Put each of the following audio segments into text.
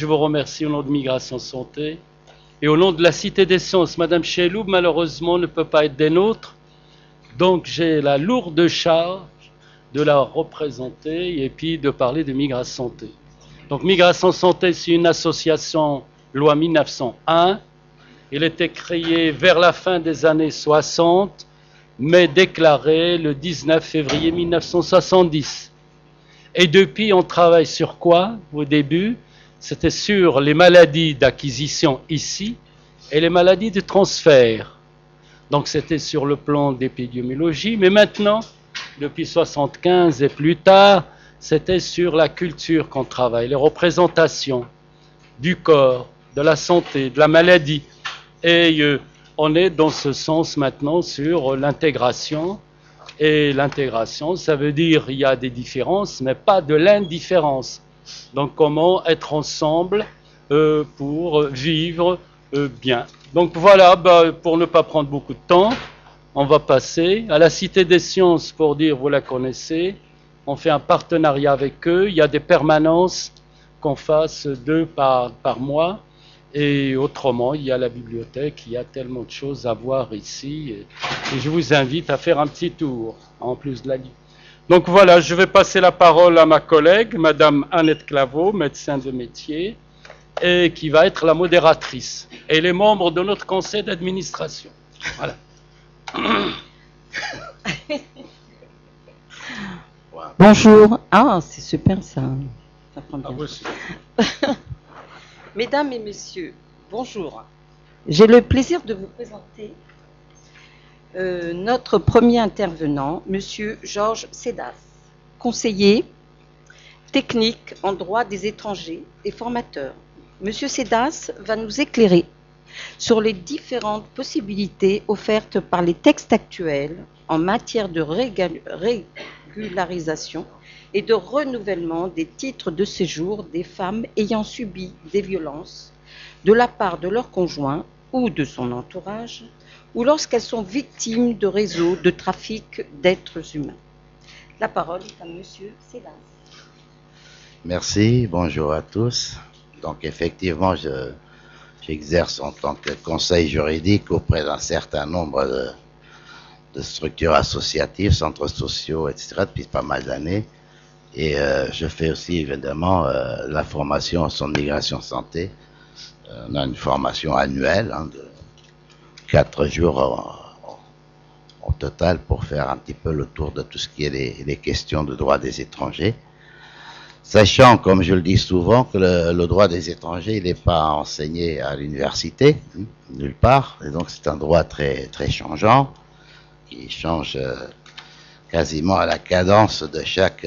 Je vous remercie au nom de Migration Santé et au nom de la Cité des Sciences. Madame Cheloub, malheureusement, ne peut pas être des nôtres, donc j'ai la lourde charge de la représenter et puis de parler de Migration Santé. Donc Migration Santé, c'est une association loi 1901. Il était créé vers la fin des années 60, mais déclaré le 19 février 1970. Et depuis, on travaille sur quoi au début? C'était sur les maladies d'acquisition ici et les maladies de transfert. Donc c'était sur le plan d'épidémiologie, mais maintenant, depuis 75 et plus tard, c'était sur la culture qu'on travaille, les représentations du corps, de la santé, de la maladie. Et on est dans ce sens maintenant sur l'intégration. Et l'intégration, ça veut dire qu'il y a des différences, mais pas de l'indifférence. Donc comment être ensemble pour vivre bien. Donc voilà, pour ne pas prendre beaucoup de temps, on va passer à la Cité des Sciences pour dire, vous la connaissez, on fait un partenariat avec eux, il y a des permanences qu'on fasse 2 par mois, et autrement, il y a la bibliothèque, il y a tellement de choses à voir ici, et je vous invite à faire un petit tour, en plus de la liste. Donc voilà, je vais passer la parole à ma collègue, Madame Annette Claveau, médecin de métier, et qui va être la modératrice, et les membres de notre conseil d'administration. Voilà. Bonjour. Ah, c'est super ça. Ça prend bien. Mesdames et messieurs, bonjour. J'ai le plaisir de vous présenter notre premier intervenant, Monsieur Georges Sédas, conseiller technique en droit des étrangers et formateur. Monsieur Sédas va nous éclairer sur les différentes possibilités offertes par les textes actuels en matière de régularisation et de renouvellement des titres de séjour des femmes ayant subi des violences de la part de leur conjoint ou de son entourage, ou lorsqu'elles sont victimes de réseaux de trafic d'êtres humains. La parole est à Monsieur Sédas. Merci, bonjour à tous. Donc effectivement, j'exerce en tant que conseil juridique auprès d'un certain nombre de structures associatives, centres sociaux, etc. depuis pas mal d'années. Et je fais aussi évidemment la formation en centre de migration santé. On a une formation annuelle de 4 jours en total pour faire un petit peu le tour de tout ce qui est les questions de droit des étrangers. Sachant, comme je le dis souvent, que le droit des étrangers, il n'est pas enseigné à l'université, nulle part. Et donc c'est un droit très, très changeant, qui change quasiment à la cadence de chaque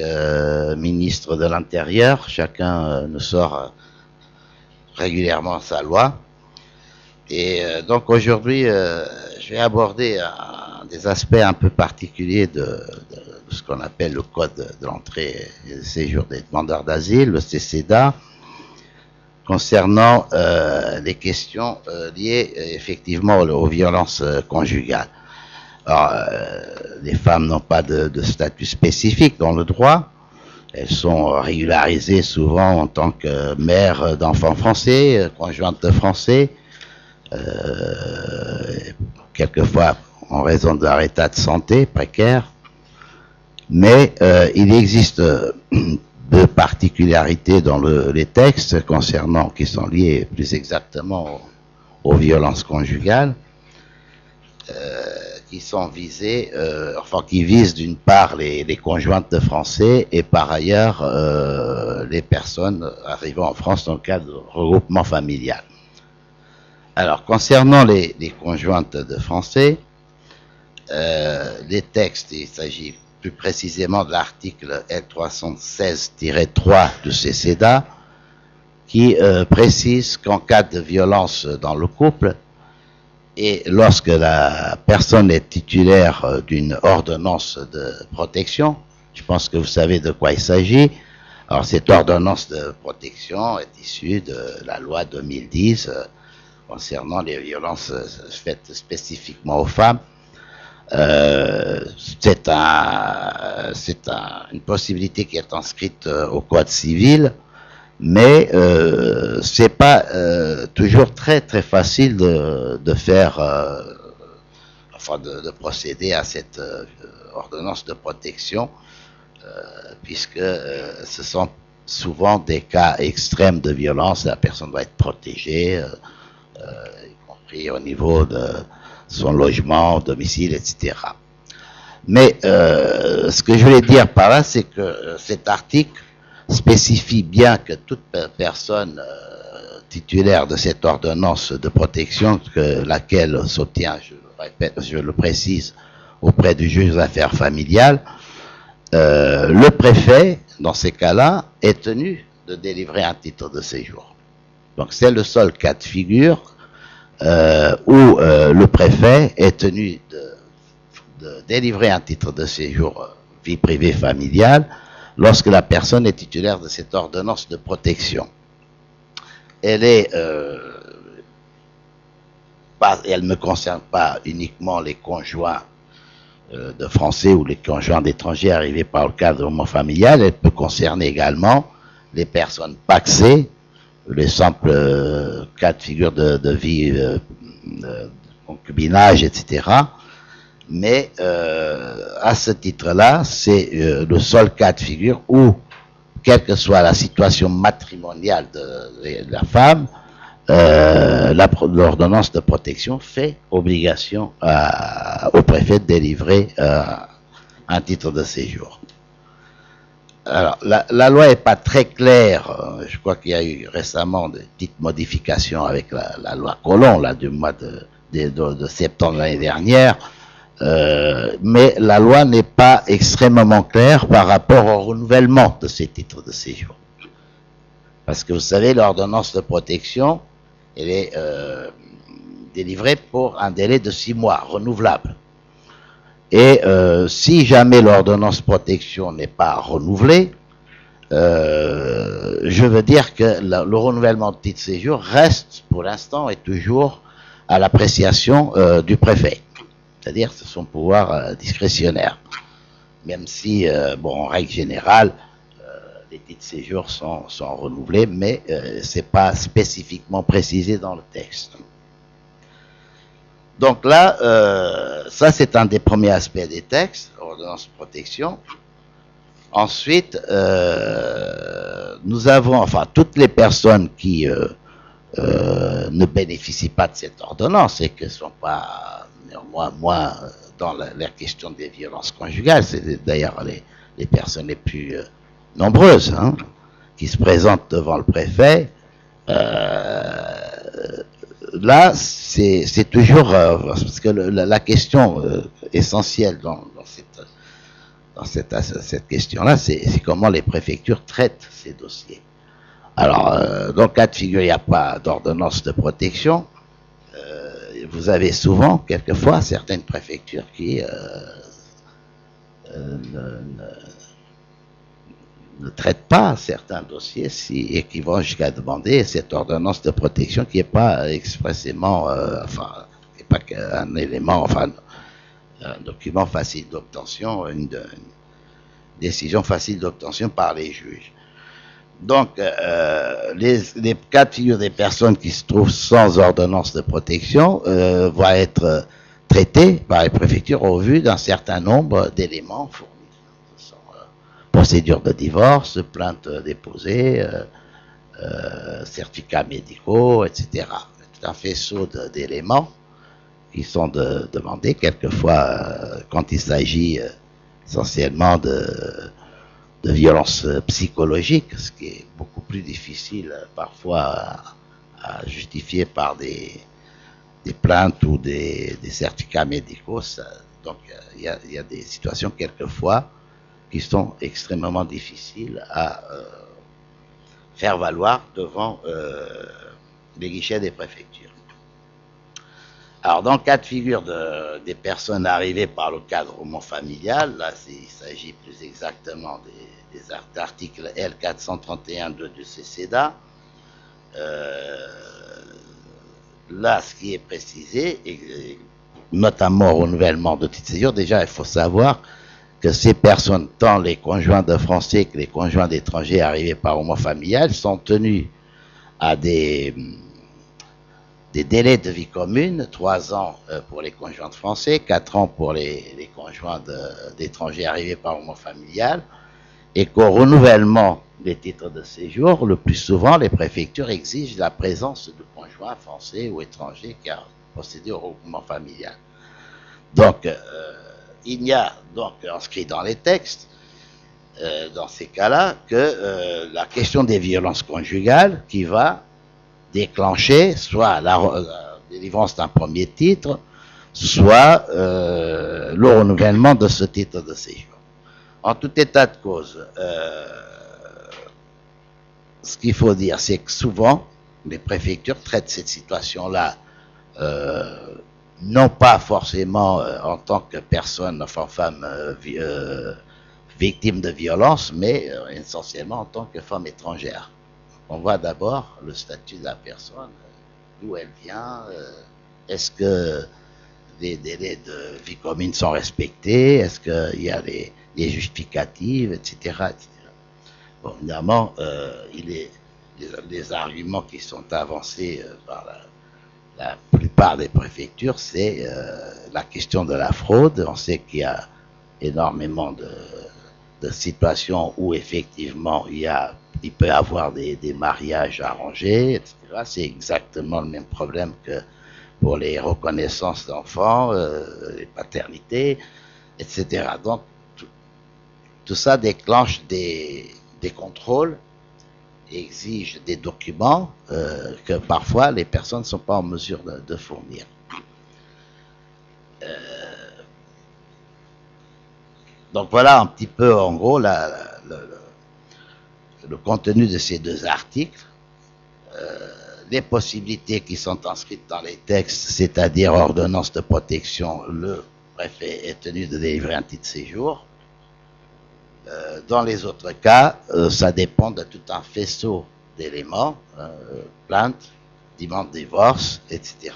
ministre de l'Intérieur. Chacun nous sort régulièrement sa loi. Et donc aujourd'hui, je vais aborder des aspects un peu particuliers de ce qu'on appelle le code de l'entrée et du séjour des demandeurs d'asile, le CCEDA, concernant les questions liées effectivement aux violences conjugales. Alors, les femmes n'ont pas de statut spécifique dans le droit. Elles sont régularisées souvent en tant que mères d'enfants français, conjointes de français, quelquefois en raison de leur état de santé précaire. Mais il existe deux particularités dans les textes concernant, qui sont liées plus exactement aux violences conjugales, qui sont visées, qui visent d'une part les conjointes de Français et par ailleurs les personnes arrivant en France dans le cadre de regroupement familial. Alors, concernant les conjointes de Français, les textes, il s'agit plus précisément de l'article L316-3 du CCEDA, qui précise qu'en cas de violence dans le couple, et lorsque la personne est titulaire d'une ordonnance de protection, je pense que vous savez de quoi il s'agit. Alors, cette ordonnance de protection est issue de la loi 2010 concernant les violences faites spécifiquement aux femmes. C'est une possibilité qui est inscrite au Code civil mais c'est pas toujours très très facile de faire, enfin de procéder à cette ordonnance de protection, puisque ce sont souvent des cas extrêmes de violence. La personne doit être protégée, y compris au niveau de son logement, domicile, etc. Mais ce que je voulais dire par là, c'est que cet article spécifie bien que toute personne titulaire de cette ordonnance de protection, laquelle s'obtient, je le répète, je le précise, auprès du juge des affaires familiales, le préfet, dans ces cas-là, est tenu de délivrer un titre de séjour. Donc c'est le seul cas de figure où le préfet est tenu de délivrer un titre de séjour vie privée familiale lorsque la personne est titulaire de cette ordonnance de protection. Elle ne concerne pas uniquement les conjoints de Français ou les conjoints d'étrangers arrivés par le cadre homofamilial, elle peut concerner également les personnes pacsées, les simples cas de figure de vie, de concubinage, etc. Mais à ce titre-là, c'est le seul cas de figure où, quelle que soit la situation matrimoniale de la femme, l'ordonnance de protection fait obligation au préfet de délivrer un titre de séjour. Alors, la loi n'est pas très claire. Je crois qu'il y a eu récemment des petites modifications avec la loi Collomb, là, du mois de septembre l'année dernière. Mais la loi n'est pas extrêmement claire par rapport au renouvellement de ces titres de séjour. Parce que vous savez, l'ordonnance de protection, elle est délivrée pour un délai de 6 mois, renouvelable. Et si jamais l'ordonnance de protection n'est pas renouvelée, je veux dire que le renouvellement de titre de séjour reste pour l'instant et toujours à l'appréciation du préfet. C'est-à-dire c'est son pouvoir discrétionnaire. Même si, bon, en règle générale, les titres de séjour sont renouvelés, mais c'est pas spécifiquement précisé dans le texte. Donc là, ça c'est un des premiers aspects des textes, ordonnance de protection. Ensuite, nous avons, enfin, toutes les personnes qui ne bénéficient pas de cette ordonnance et qui ne sont pas néanmoins moins dans la question des violences conjugales, c'est d'ailleurs les personnes les plus nombreuses hein, qui se présentent devant le préfet. Là, c'est toujours parce que la question essentielle dans cette question-là, c'est comment les préfectures traitent ces dossiers. Alors, dans le cas de figure, il n'y a pas d'ordonnance de protection. Vous avez souvent, quelquefois, certaines préfectures qui ne traitent pas certains dossiers et qui vont jusqu'à demander cette ordonnance de protection qui n'est pas expressément, enfin, n'est pas qu'un élément, enfin, un document facile d'obtention, une décision facile d'obtention par les juges. Donc, les cas de figure des personnes qui se trouvent sans ordonnance de protection vont être traités par les préfectures au vu d'un certain nombre d'éléments fournis. Ce sont procédures de divorce, plaintes déposées, certificats médicaux, etc. Tout un faisceau d'éléments qui sont demandés quelquefois quand il s'agit essentiellement de violence psychologique, ce qui est beaucoup plus difficile parfois à justifier par des plaintes ou des certificats médicaux. Donc il y a des situations quelquefois qui sont extrêmement difficiles à faire valoir devant les guichets des préfectures. Alors, dans le cas de figure des personnes arrivées par le cadre homofamilial, là, il s'agit plus exactement des articles L431-2 du CCEDA. Là, ce qui est précisé, et notamment au renouvellement de titre de séjour, déjà, il faut savoir que ces personnes, tant les conjoints de Français que les conjoints d'étrangers arrivés par homofamilial, sont tenus à des délais de vie commune, 3 ans pour les conjoints de Français, 4 ans pour les conjoints d'étrangers arrivés par homofamilial, et qu'au renouvellement des titres de séjour, le plus souvent, les préfectures exigent la présence de conjoints français ou étrangers qui ont procédé au regroupement familial. Donc, il y a donc inscrit dans les textes, dans ces cas-là, que la question des violences conjugales qui va déclencher soit la délivrance d'un premier titre, soit le renouvellement de ce titre de séjour. En tout état de cause, ce qu'il faut dire, c'est que souvent, les préfectures traitent cette situation-là non pas forcément en tant que personne, enfin femme victime de violence, mais essentiellement en tant que femme étrangère. On voit d'abord le statut de la personne, d'où elle vient, est-ce que les délais de vie commune sont respectés, est-ce qu'il y a des justificatives, etc. etc. Bon, évidemment, les arguments qui sont avancés par la plupart des préfectures, c'est la question de la fraude. On sait qu'il y a énormément de situations où effectivement il peut y avoir des mariages arrangés, etc. C'est exactement le même problème que pour les reconnaissances d'enfants, les paternités, etc. Donc, tout ça déclenche des contrôles, exige des documents que parfois les personnes ne sont pas en mesure de fournir. Donc voilà un petit peu en gros le contenu de ces 2 articles. Les possibilités qui sont inscrites dans les textes, c'est-à-dire ordonnance de protection, le préfet est tenu de délivrer un titre de séjour. Dans les autres cas, ça dépend de tout un faisceau d'éléments, plainte, demande de divorce, etc.,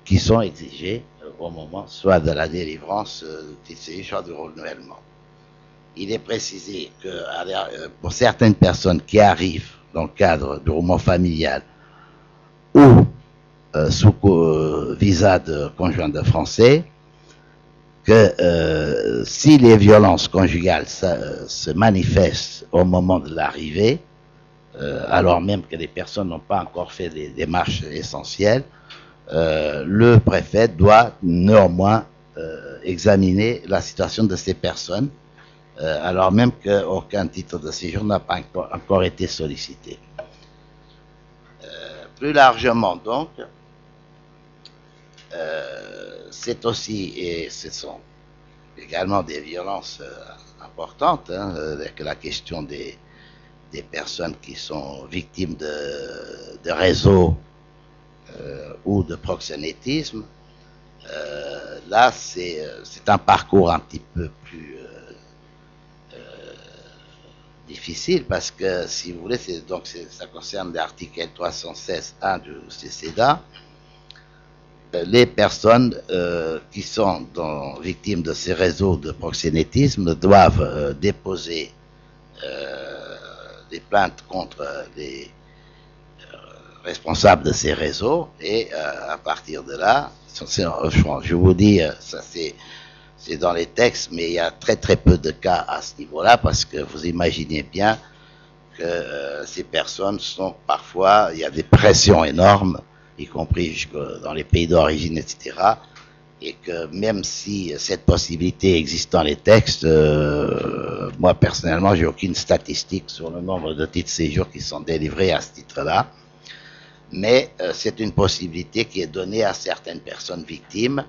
qui sont exigés au moment soit de la délivrance du titre de séjour, soit du renouvellement. Il est précisé que pour certaines personnes qui arrivent dans le cadre du regroupement familial ou sous visa de conjoint de Français, que si les violences conjugales se manifestent au moment de l'arrivée, alors même que les personnes n'ont pas encore fait les démarches essentielles, le préfet doit néanmoins examiner la situation de ces personnes, alors même qu'aucun titre de séjour n'a pas encore été sollicité. Plus largement donc, c'est aussi, et ce sont également des violences importantes, avec la question des personnes qui sont victimes de réseaux ou de proxénétisme. Là, c'est un parcours un petit peu plus difficile parce que, si vous voulez, ça concerne l'article 316.1 du CCEDA. Les personnes qui sont victimes de ces réseaux de proxénétisme doivent déposer des plaintes contre les responsables de ces réseaux et à partir de là, je vous dis, ça c'est dans les textes, mais il y a très très peu de cas à ce niveau-là parce que vous imaginez bien que ces personnes sont parfois, il y a des pressions énormes, y compris jusque dans les pays d'origine, etc. Et que même si cette possibilité existe dans les textes, moi personnellement, j'ai aucune statistique sur le nombre de titres de séjour qui sont délivrés à ce titre-là. Mais c'est une possibilité qui est donnée à certaines personnes victimes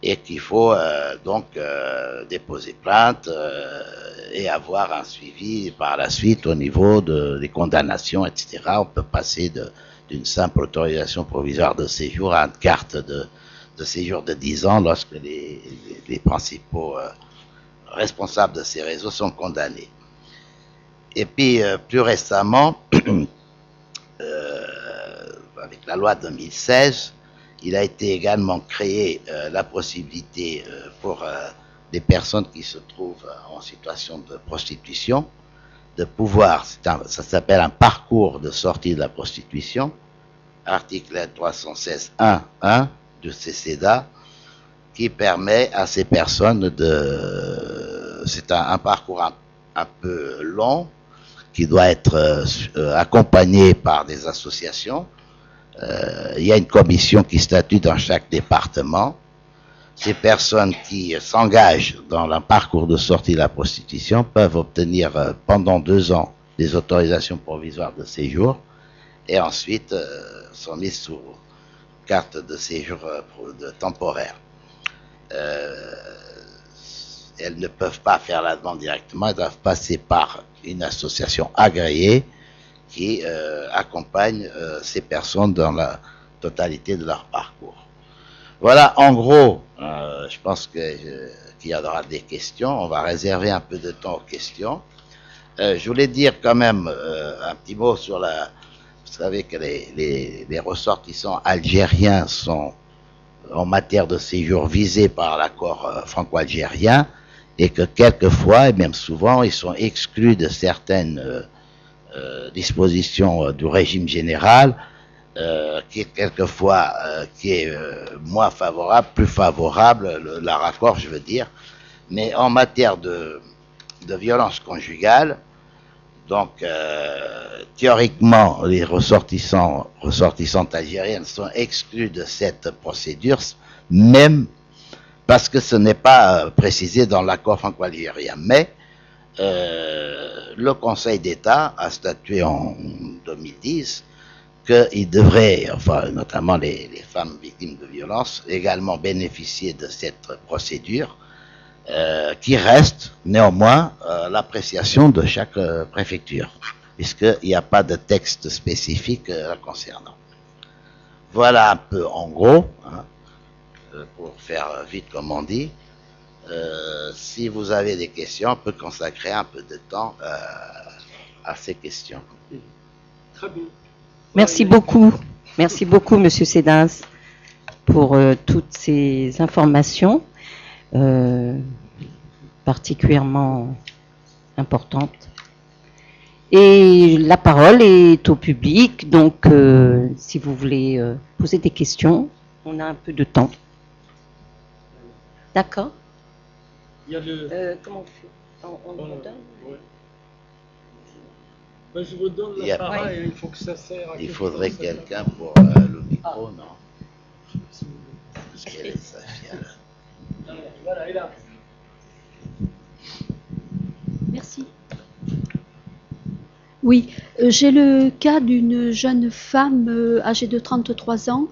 et qu'il faut donc déposer plainte et avoir un suivi par la suite au niveau des condamnations, etc. On peut passer d'une simple autorisation provisoire de séjour à une carte de séjour de 10 ans lorsque les principaux responsables de ces réseaux sont condamnés. Et puis, plus récemment, avec la loi 2016, Il a été également créé la possibilité pour des personnes qui se trouvent en situation de prostitution de pouvoir, ça s'appelle un parcours de sortie de la prostitution, article 316.1.1 du CCDA, qui permet à ces personnes de... C'est un parcours un peu long, qui doit être accompagné par des associations. Il y a une commission qui statue dans chaque département. Ces personnes qui s'engagent dans un parcours de sortie de la prostitution peuvent obtenir pendant 2 ans des autorisations provisoires de séjour et ensuite sont mises sous carte de séjour temporaire. Elles ne peuvent pas faire la demande directement, elles doivent passer par une association agréée qui accompagne ces personnes dans la totalité de leur parcours. Voilà, en gros, je pense qu'il y aura des questions. On va réserver un peu de temps aux questions. Je voulais dire quand même un petit mot sur la... Vous savez que les ressortissants algériens sont en matière de séjour visés par l'accord franco-algérien et que quelquefois, et même souvent, ils sont exclus de certaines dispositions du régime général, qui est quelquefois qui est moins favorable, plus favorable, le raccord, je veux dire. Mais en matière de violence conjugale, donc théoriquement, les ressortissantes algériennes sont exclus de cette procédure, même parce que ce n'est pas précisé dans l'accord franco-algérien. Mais le Conseil d'État a statué en 2010 qu'ils devraient, enfin notamment les femmes victimes de violences, également bénéficier de cette procédure qui reste néanmoins l'appréciation de chaque préfecture, puisqu'il n'y a pas de texte spécifique la concernant. Voilà un peu en gros, hein, pour faire vite comme on dit. Si vous avez des questions, on peut consacrer un peu de temps à ces questions. Très bien. Merci beaucoup, Monsieur Cédas, pour toutes ces informations particulièrement importantes. Et la parole est au public, donc si vous voulez poser des questions, on a un peu de temps. D'accord. Il y a le... Comment on fait? On vous donne? Ouais. Ben, je vous donne l'appareil, il faut que ça sert à Il quelque faudrait chose, quelqu'un pour le micro, non? Parce qu'elle est Safia, là. Voilà, et là. Merci. Oui, j'ai le cas d'une jeune femme âgée de 33 ans,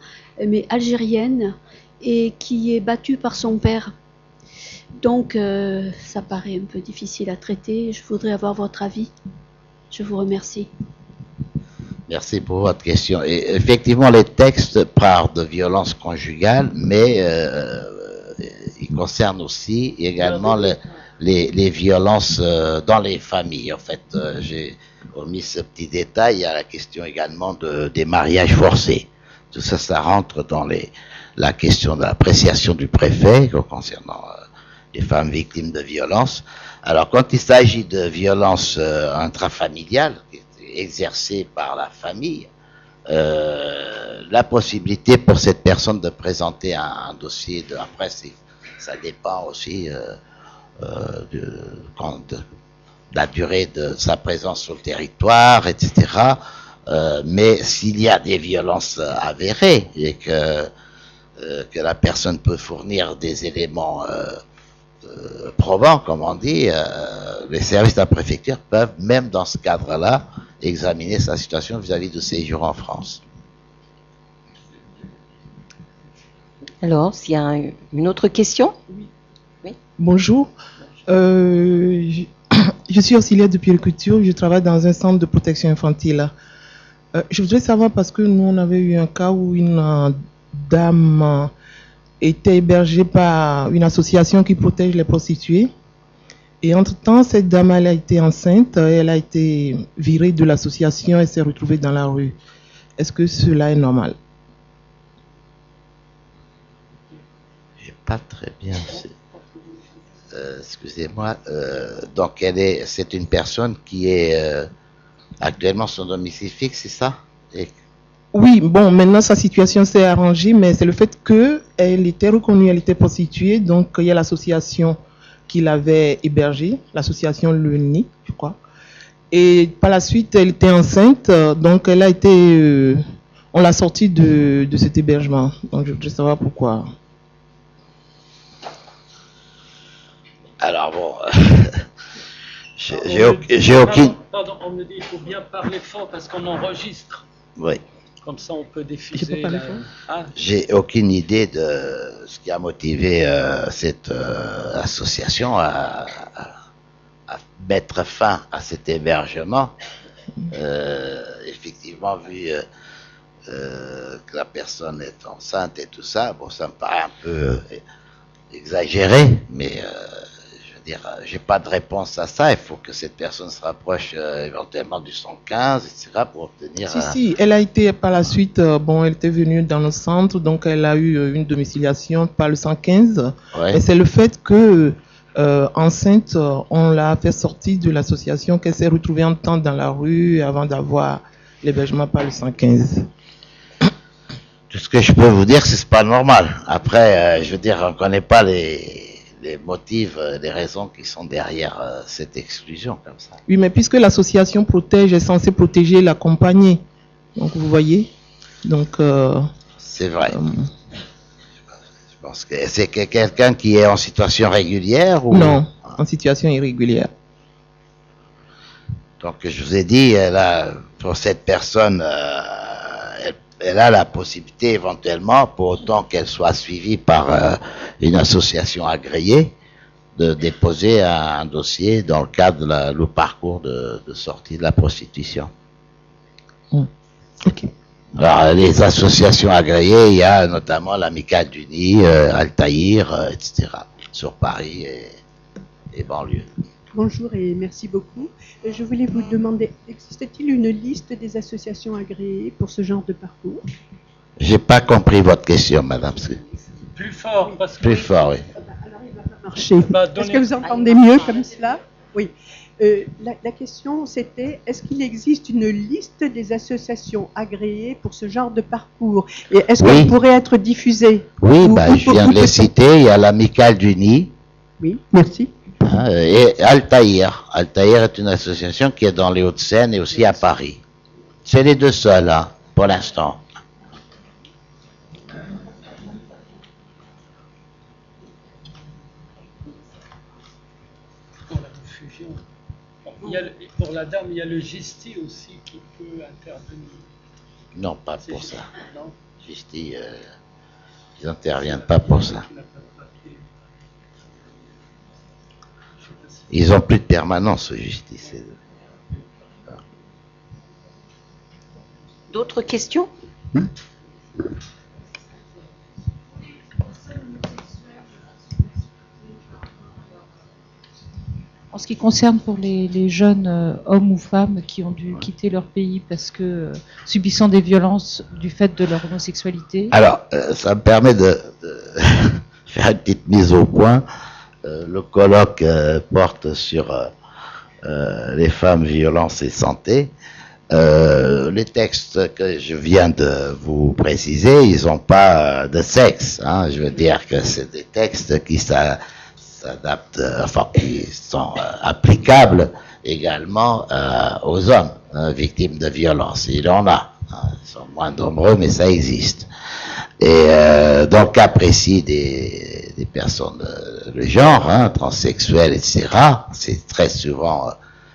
mais algérienne, et qui est battue par son père. Donc, ça paraît un peu difficile à traiter. Je voudrais avoir votre avis. Je vous remercie. Merci pour votre question. Et effectivement, les textes parlent de violence conjugale, mais ils concernent aussi également les violences dans les familles. En fait, j'ai omis ce petit détail. Il y a la question également des mariages forcés. Tout ça, ça rentre dans la question de l'appréciation du préfet concernant les femmes victimes de violences. Alors, quand il s'agit de violences intrafamiliales exercées par la famille, la possibilité pour cette personne de présenter un dossier après, ça dépend aussi de la durée de sa présence sur le territoire, etc. Mais s'il y a des violences avérées et que la personne peut fournir des éléments probants, comme on dit, les services de la préfecture peuvent, même dans ce cadre-là, examiner sa situation vis-à-vis de séjour en France. Alors, s'il y a une autre question? Oui. Bonjour. Je suis auxiliaire de puériculture. Je travaille dans un centre de protection infantile. Je voudrais savoir, parce que nous, on avait eu un cas où une dame était hébergée par une association qui protège les prostituées. Et entre-temps, cette dame, elle a été enceinte, elle a été virée de l'association et s'est retrouvée dans la rue. Est-ce que cela est normal? pas très bien. Excusez-moi. Donc, c'est une personne qui est actuellement son domicile fixe, c'est ça? Oui, bon, maintenant sa situation s'est arrangée, mais c'est le fait qu'elle était reconnue, elle était prostituée, donc il y a l'association qui l'avait hébergée, l'association Le Nid, je crois. Et par la suite, elle était enceinte, donc elle a été, on l'a sortie de cet hébergement. Donc je voudrais savoir pourquoi. Alors bon, j'ai aucune... Pardon, on me dit qu'il faut bien parler fort parce qu'on enregistre. Oui. Comme ça, on peut diffuser. J'ai aucune idée de ce qui a motivé cette association à mettre fin à cet hébergement. Effectivement, vu que la personne est enceinte et tout ça, bon, ça me paraît un peu exagéré, mais je veux dire, j'ai pas de réponse à ça. Il faut que cette personne se rapproche éventuellement du 115, etc., pour obtenir... Si, elle a été par la suite, bon, elle était venue dans le centre, donc elle a eu une domiciliation par le 115. Ouais. Et c'est le fait que, enceinte, on l'a fait sortir de l'association, qu'elle s'est retrouvée en temps dans la rue avant d'avoir l'hébergement par le 115. Tout ce que je peux vous dire, c'est pas normal. Après, je veux dire, on ne connaît pas les motifs, les raisons qui sont derrière cette exclusion comme ça. Oui, mais puisque l'association protège, est censée protéger la compagnie. Donc, vous voyez. Donc. C'est vrai. Je pense que c'est quelqu'un qui est en situation régulière ou... Non, en situation irrégulière. Donc, je vous ai dit, pour cette personne, elle a la possibilité éventuellement, pour autant qu'elle soit suivie par une association agréée, de déposer un dossier dans le cadre de le parcours de sortie de la prostitution. Ok. Alors, les associations agréées, il y a notamment l'Amicale du Nid, Altaïr, etc., sur Paris et banlieue. Bonjour et merci beaucoup. Je voulais vous demander, existe-t-il une liste des associations agréées pour ce genre de parcours? J'ai pas compris votre question, madame. Plus fort, parce que... Plus fort, oui. Alors, il va pas marcher. Est-ce que vous entendez mieux comme cela? Oui. La question, c'était, est-ce qu'il existe une liste des associations agréées pour ce genre de parcours? Et est-ce qu'elle pourrait être diffusée? Oui, je viens de les citer. Il y a l'Amicale du Nid. Oui, merci. Et Altaïr. Altaïr est une association qui est dans les Hauts-de-Seine et aussi à Paris. C'est les deux seuls, hein, pour l'instant. Pour la diffusion. Pour la dame, il y a le Gisti aussi qui peut intervenir. Non, pas pour ça. Non. Gisti, ils n'interviennent pas pour ça. Ils n'ont plus de permanence, justice. D'autres questions? En ce qui concerne pour les jeunes hommes ou femmes qui ont dû quitter leur pays parce que subissant des violences du fait de leur homosexualité. Alors, ça me permet de faire une petite mise au point. Le colloque porte sur les femmes, violences et santé. Les textes que je viens de vous préciser, ils n'ont pas de sexe. Hein. Je veux dire que c'est des textes qui s'adaptent, enfin, qui sont applicables également aux hommes victimes de violences. Il en a. Hein. Ils sont moins nombreux, mais ça existe. Et donc, cas précis des personnes de genre, hein, transsexuelles, etc., c'est très souvent,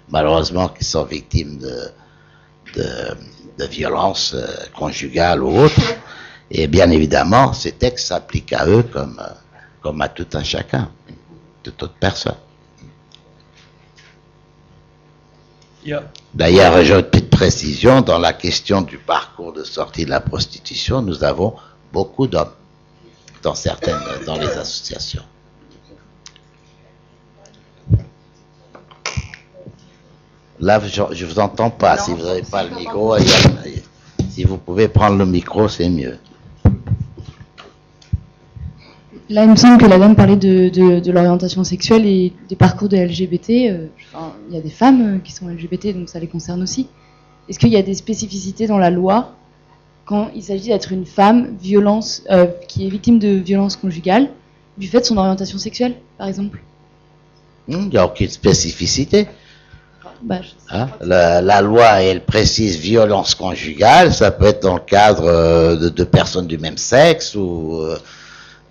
malheureusement, qui sont victimes de violences conjugales ou autres. Et bien évidemment, ces textes s'appliquent à eux comme à tout un chacun, toute autre personne. D'ailleurs, j'ai une petite précision, dans la question du parcours de sortie de la prostitution, nous avons beaucoup d'hommes dans les associations. Là, je vous entends pas. Non, si vous n'avez pas le micro, si vous pouvez prendre le micro, c'est mieux. Là, il me semble que la dame parlait de l'orientation sexuelle et des parcours de LGBT. Enfin, il y a des femmes qui sont LGBT, donc ça les concerne aussi. Est-ce qu'il y a des spécificités dans la loi quand il s'agit d'être une femme qui est victime de violences conjugales du fait de son orientation sexuelle, par exemple? Il n'y a aucune spécificité. Bah, la loi, elle précise violence conjugale, ça peut être dans le cadre de personnes du même sexe ou,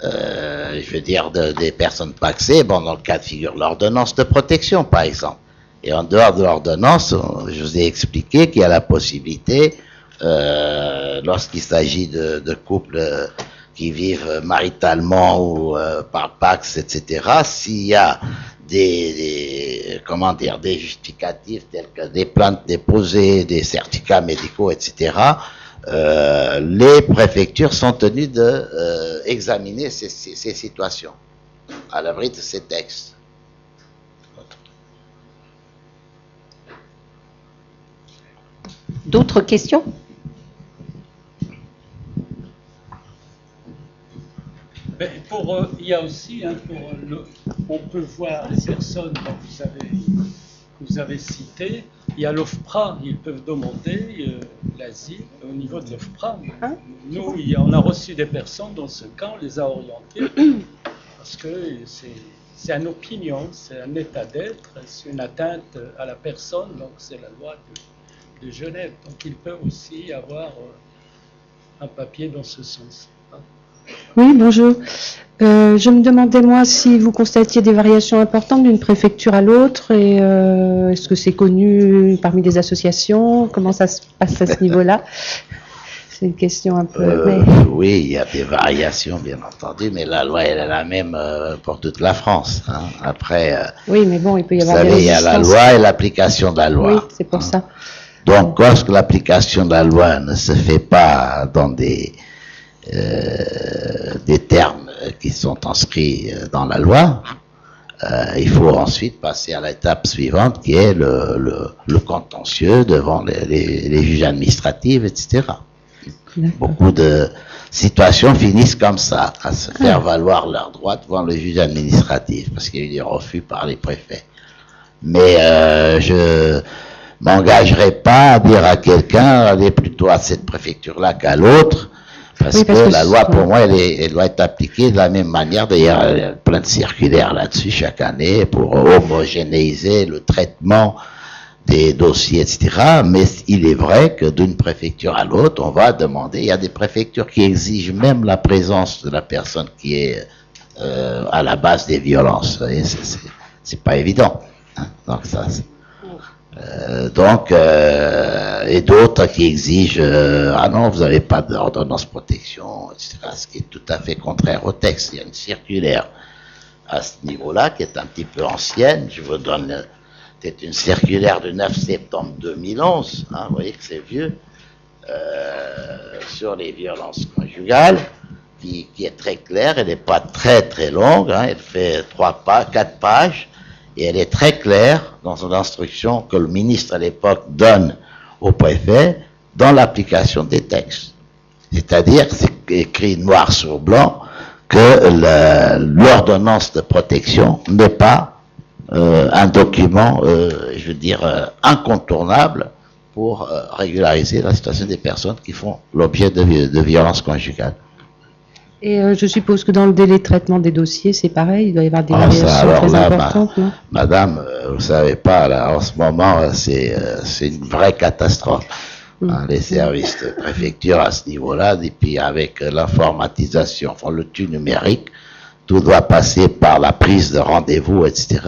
je veux dire, des personnes paxées, bon, dans le cas de figure l'ordonnance de protection, par exemple. Et en dehors de l'ordonnance, je vous ai expliqué qu'il y a la possibilité, lorsqu'il s'agit de couples qui vivent maritalement ou par pax, etc., s'il y a des justificatifs tels que des plaintes déposées, des certificats médicaux, etc., les préfectures sont tenues d'examiner ces situations à l'abri de ces textes. D'autres questions? Il y a aussi, on peut voir les personnes que vous avez citées. Il y a l'OFPRA, ils peuvent demander l'asile au niveau de l'OFPRA. Nous, on a reçu des personnes dans ce cas, on les a orientées parce que c'est une opinion, c'est un état d'être, c'est une atteinte à la personne, donc c'est la loi de Genève. Donc ils peuvent aussi avoir un papier dans ce sens. Oui, bonjour. Je me demandais, moi, si vous constatiez des variations importantes d'une préfecture à l'autre, et est-ce que c'est connu parmi les associations? Comment ça se passe à ce niveau-là? C'est une question un peu... Oui, il y a des variations, bien entendu, mais la loi, elle est la même pour toute la France. Hein. Après, oui, mais bon, il peut y avoir vous savez, il y a la loi et l'application de la loi. Oui, c'est pour ça. Donc, lorsque l'application de la loi ne se fait pas dans des termes qui sont inscrits dans la loi, il faut ensuite passer à l'étape suivante qui est le contentieux devant les juges administratifs, etc. Beaucoup de situations finissent comme ça, à se faire valoir leurs droits devant le juge administratif, parce qu'il y a eu des refus par les préfets. Mais je m'engagerai pas à dire à quelqu'un, allez plutôt à cette préfecture-là qu'à l'autre, parce que la loi, pour moi, elle doit être appliquée de la même manière. D'ailleurs, il y a plein de circulaires là-dessus chaque année pour homogénéiser le traitement des dossiers, etc. Mais il est vrai que d'une préfecture à l'autre, on va demander, il y a des préfectures qui exigent même la présence de la personne qui est à la base des violences. Vous voyez, c'est pas évident. Hein. Donc, ça, et d'autres qui exigent ah non, vous n'avez pas d'ordonnance protection, etc. Ce qui est tout à fait contraire au texte. Il y a une circulaire à ce niveau-là qui est un petit peu ancienne. Je vous donne, c'est une circulaire du 9 septembre 2011. Hein, vous voyez que c'est vieux, sur les violences conjugales, qui est très claire. Elle n'est pas très très longue. Hein, elle fait 4 pages. Et elle est très claire dans son instruction que le ministre à l'époque donne au préfet dans l'application des textes. C'est-à-dire, c'est écrit noir sur blanc que l'ordonnance de protection n'est pas un document, je veux dire, incontournable pour régulariser la situation des personnes qui font l'objet de violences conjugales. Et je suppose que dans le délai de traitement des dossiers, c'est pareil, il doit y avoir des variations très importantes, non? Madame, vous savez pas, là, en ce moment, c'est une vraie catastrophe. Hein, les services de préfecture à ce niveau-là, et puis avec l'informatisation, enfin, le tout numérique, tout doit passer par la prise de rendez-vous, etc.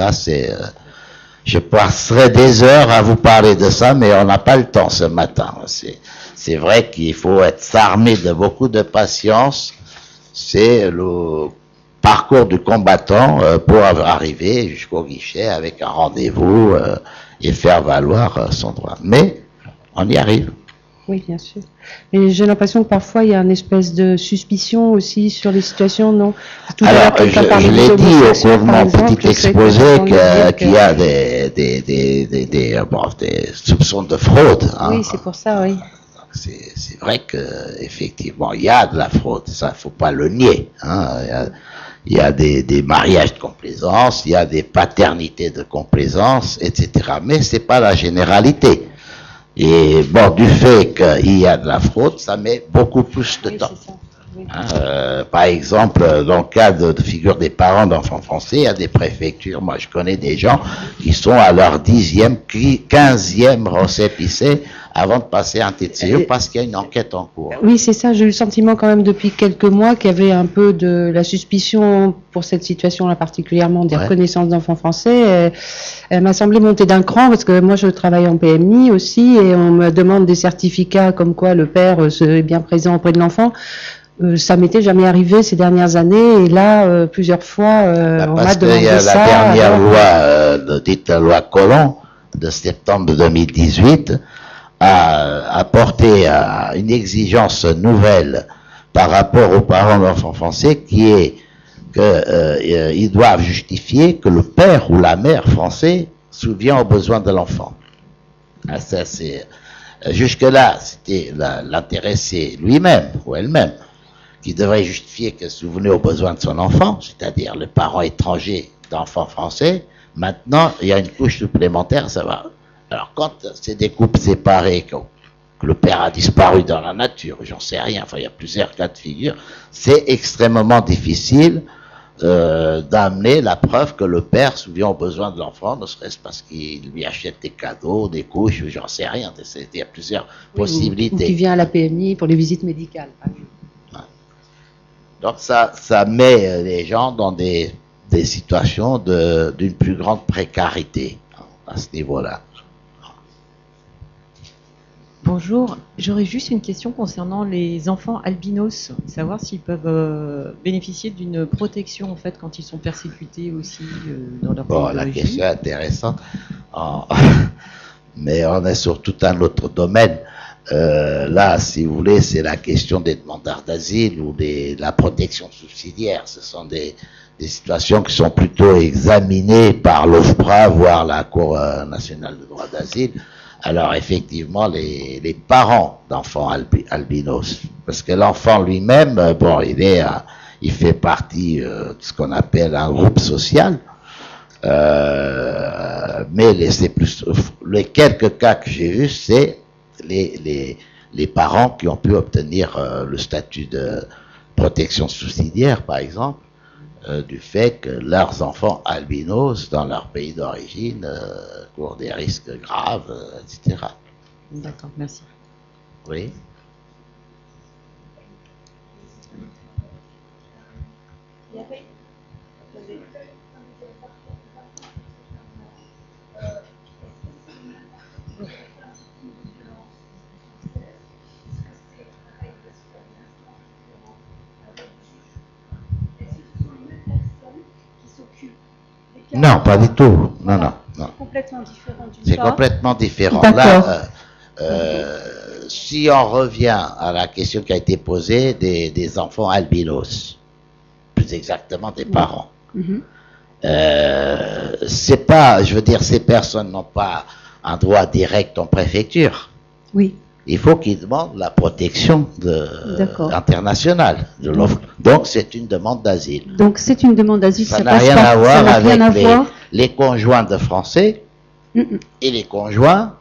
Je passerai des heures à vous parler de ça, mais on n'a pas le temps ce matin. C'est vrai qu'il faut être armé de beaucoup de patience. C'est le parcours du combattant pour arriver jusqu'au guichet avec un rendez-vous et faire valoir son droit. Mais on y arrive. Oui, bien sûr. Mais j'ai l'impression que parfois il y a une espèce de suspicion aussi sur les situations, non? Alors, je l'ai dit au cours de mon petit exposé qu'il y a des soupçons de fraude. Hein. Oui, c'est pour ça, oui. C'est vrai que effectivement il y a de la fraude, ça faut pas le nier. Hein. il y a des mariages de complaisance, il y a des paternités de complaisance, etc. Mais c'est pas la généralité. Et bon, du fait qu'il y a de la fraude, ça met beaucoup plus de temps. Par exemple, dans le cas de figure des parents d'enfants français, il y a des préfectures, moi je connais des gens qui sont à leur 10e, 15e récépissé avant de passer un TCE parce qu'il y a une enquête en cours. Oui, c'est ça, j'ai eu le sentiment quand même depuis quelques mois qu'il y avait un peu de la suspicion pour cette situation-là particulièrement des reconnaissances d'enfants français. Elle m'a semblé monter d'un cran parce que moi je travaille en PMI aussi et on me demande des certificats comme quoi le père est bien présent auprès de l'enfant. Ça m'était jamais arrivé ces dernières années et là plusieurs fois on m'a demandé ça. La dernière loi, dite loi Collomb de septembre 2018, a apporté une exigence nouvelle par rapport aux parents d'enfants français qui est qu'ils doivent justifier que le père ou la mère français souvient aux besoins de l'enfant. Jusque-là, c'était l'intéressé lui-même ou elle-même qui devrait justifier qu'elle souvenait aux besoins de son enfant, c'est-à-dire le parent étranger d'enfants français. Maintenant, il y a une couche supplémentaire, ça va. Alors, quand c'est des couples séparés, que le père a disparu dans la nature, j'en sais rien, enfin, il y a plusieurs cas de figure, c'est extrêmement difficile d'amener la preuve que le père souvient aux besoins de l'enfant, ne serait-ce parce qu'il lui achète des cadeaux, des couches, j'en sais rien. Il y a plusieurs possibilités. Ou qui vient à la PMI pour les visites médicales, par exemple. Donc ça met les gens dans des situations d'une plus grande précarité à ce niveau-là. Bonjour, j'aurais juste une question concernant les enfants albinos, savoir s'ils peuvent bénéficier d'une protection en fait quand ils sont persécutés aussi dans leur pays d'origine. La question est intéressante, mais on est sur tout un autre domaine. Là, si vous voulez, c'est la question des demandeurs d'asile ou de la protection subsidiaire. Ce sont des situations qui sont plutôt examinées par l'OFPRA, voire la Cour nationale de droit d'asile. Alors, effectivement, les parents d'enfants albinos, parce que l'enfant lui-même, bon, il fait partie de ce qu'on appelle un groupe social. Mais les quelques cas que j'ai vus, c'est les parents qui ont pu obtenir le statut de protection subsidiaire, par exemple, du fait que leurs enfants albinos dans leur pays d'origine courent des risques graves, etc. D'accord, merci. Oui. Non, pas du tout. Non. C'est complètement différent d'une C'est part. complètement différent. Là, si on revient à la question qui a été posée des enfants albinos, plus exactement des parents, c'est pas, je veux dire, ces personnes n'ont pas un droit direct en préfecture. Oui. Il faut qu'ils demandent la protection internationale de l'offre. Donc, c'est une demande d'asile. Donc, c'est une demande d'asile. Ça n'a rien à voir avec les conjoints de Français et les conjoints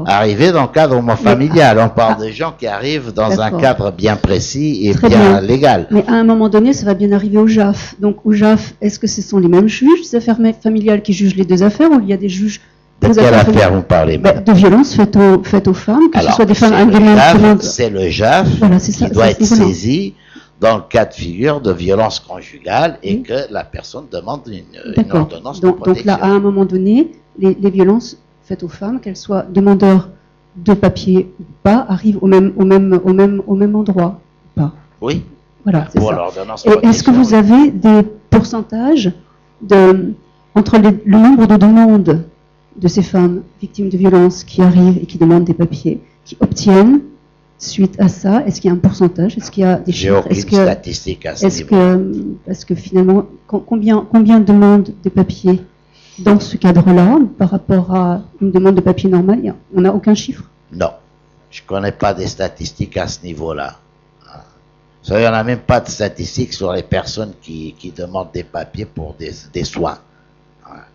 arrivés dans le cadre homofamilial. On parle de gens qui arrivent dans un cadre bien précis et bien légal. Mais à un moment donné, ça va bien arriver au JAF. Donc, au JAF, est-ce que ce sont les mêmes juges des affaires familiales qui jugent les deux affaires ou il y a des juges de quelle affaire vous parlez? De violences faites aux femmes, que ce soit des femmes c'est le JAF qui doit être saisi dans le cas de figure de violence conjugale et que la personne demande une ordonnance de protection. Donc là, à un moment donné, les violences faites aux femmes, qu'elles soient demandeurs de papier ou pas, arrivent au même endroit ou pas. Oui. Voilà, c'est ça. L'ordonnance de protection. Est-ce que vous avez des pourcentages entre le nombre de demandes de ces femmes victimes de violences qui arrivent et qui demandent des papiers, qui obtiennent suite à ça? Est-ce qu'il y a un pourcentage? Est-ce qu'il y a des chiffres? J'ai aucune statistique à ce niveau. Parce que finalement, combien demandent des papiers dans ce cadre-là par rapport à une demande de papier normale? On n'a aucun chiffre? Non, je ne connais pas des statistiques à ce niveau-là. Vous savez, on n'a même pas de statistiques sur les personnes qui demandent des papiers pour des soins.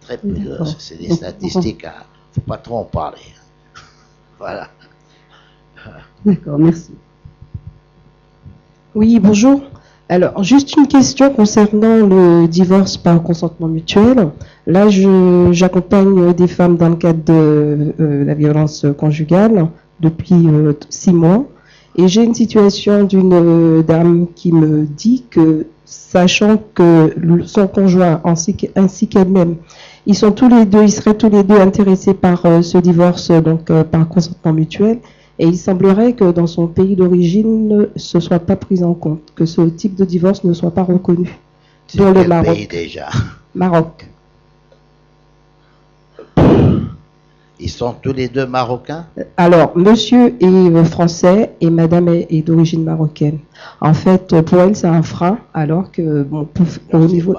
Très peu. C'est des statistiques. Il ne faut pas trop en parler. Voilà. D'accord, merci. Oui, bonjour. Alors, juste une question concernant le divorce par consentement mutuel. Là, j'accompagne des femmes dans le cadre de la violence conjugale depuis 6 mois. Et j'ai une situation d'une dame qui me dit que, sachant que son conjoint ainsi qu'elle-même, ils seraient tous les deux intéressés par ce divorce, donc par consentement mutuel. Et il semblerait que dans son pays d'origine, ce ne soit pas pris en compte, que ce type de divorce ne soit pas reconnu. Dans le Maroc. Pays déjà? Maroc. Ils sont tous les deux marocains? Alors, monsieur est français et madame est d'origine marocaine. En fait, pour elle, c'est un frein, alors que, bon, au niveau...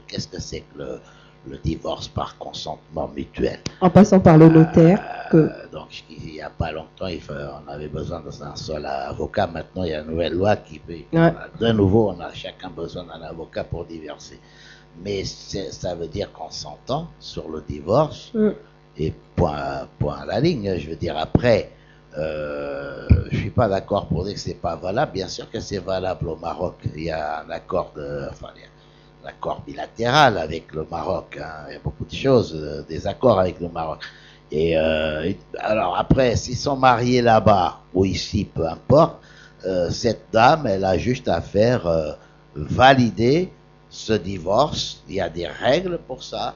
Qu'est-ce que c'est que le divorce par consentement mutuel? En passant par le notaire. Donc, il n'y a pas longtemps, on avait besoin d'un seul avocat. Maintenant, il y a une nouvelle loi qui peut... Ouais. De nouveau, on a chacun besoin d'un avocat pour divorcer. Mais ça veut dire qu'on s'entend sur le divorce. Et point à la ligne, je veux dire, après, je suis pas d'accord pour dire que c'est pas valable. Bien sûr que c'est valable au Maroc. Il y a un accord un accord bilatéral avec le Maroc. Hein. Il y a beaucoup de choses, des accords avec le Maroc. Et alors après, s'ils sont mariés là-bas ou ici, peu importe, cette dame, elle a juste à faire valider ce divorce. Il y a des règles pour ça.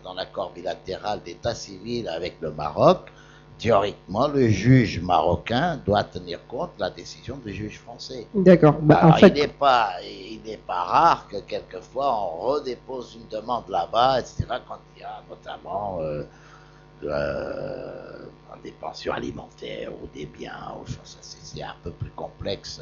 Dans l'accord bilatéral d'état civil avec le Maroc, théoriquement, le juge marocain doit tenir compte de la décision du juge français. D'accord. En fait... il n'est pas rare que quelquefois on redépose une demande là-bas, etc., quand il y a notamment des pensions alimentaires ou des biens, c'est un peu plus complexe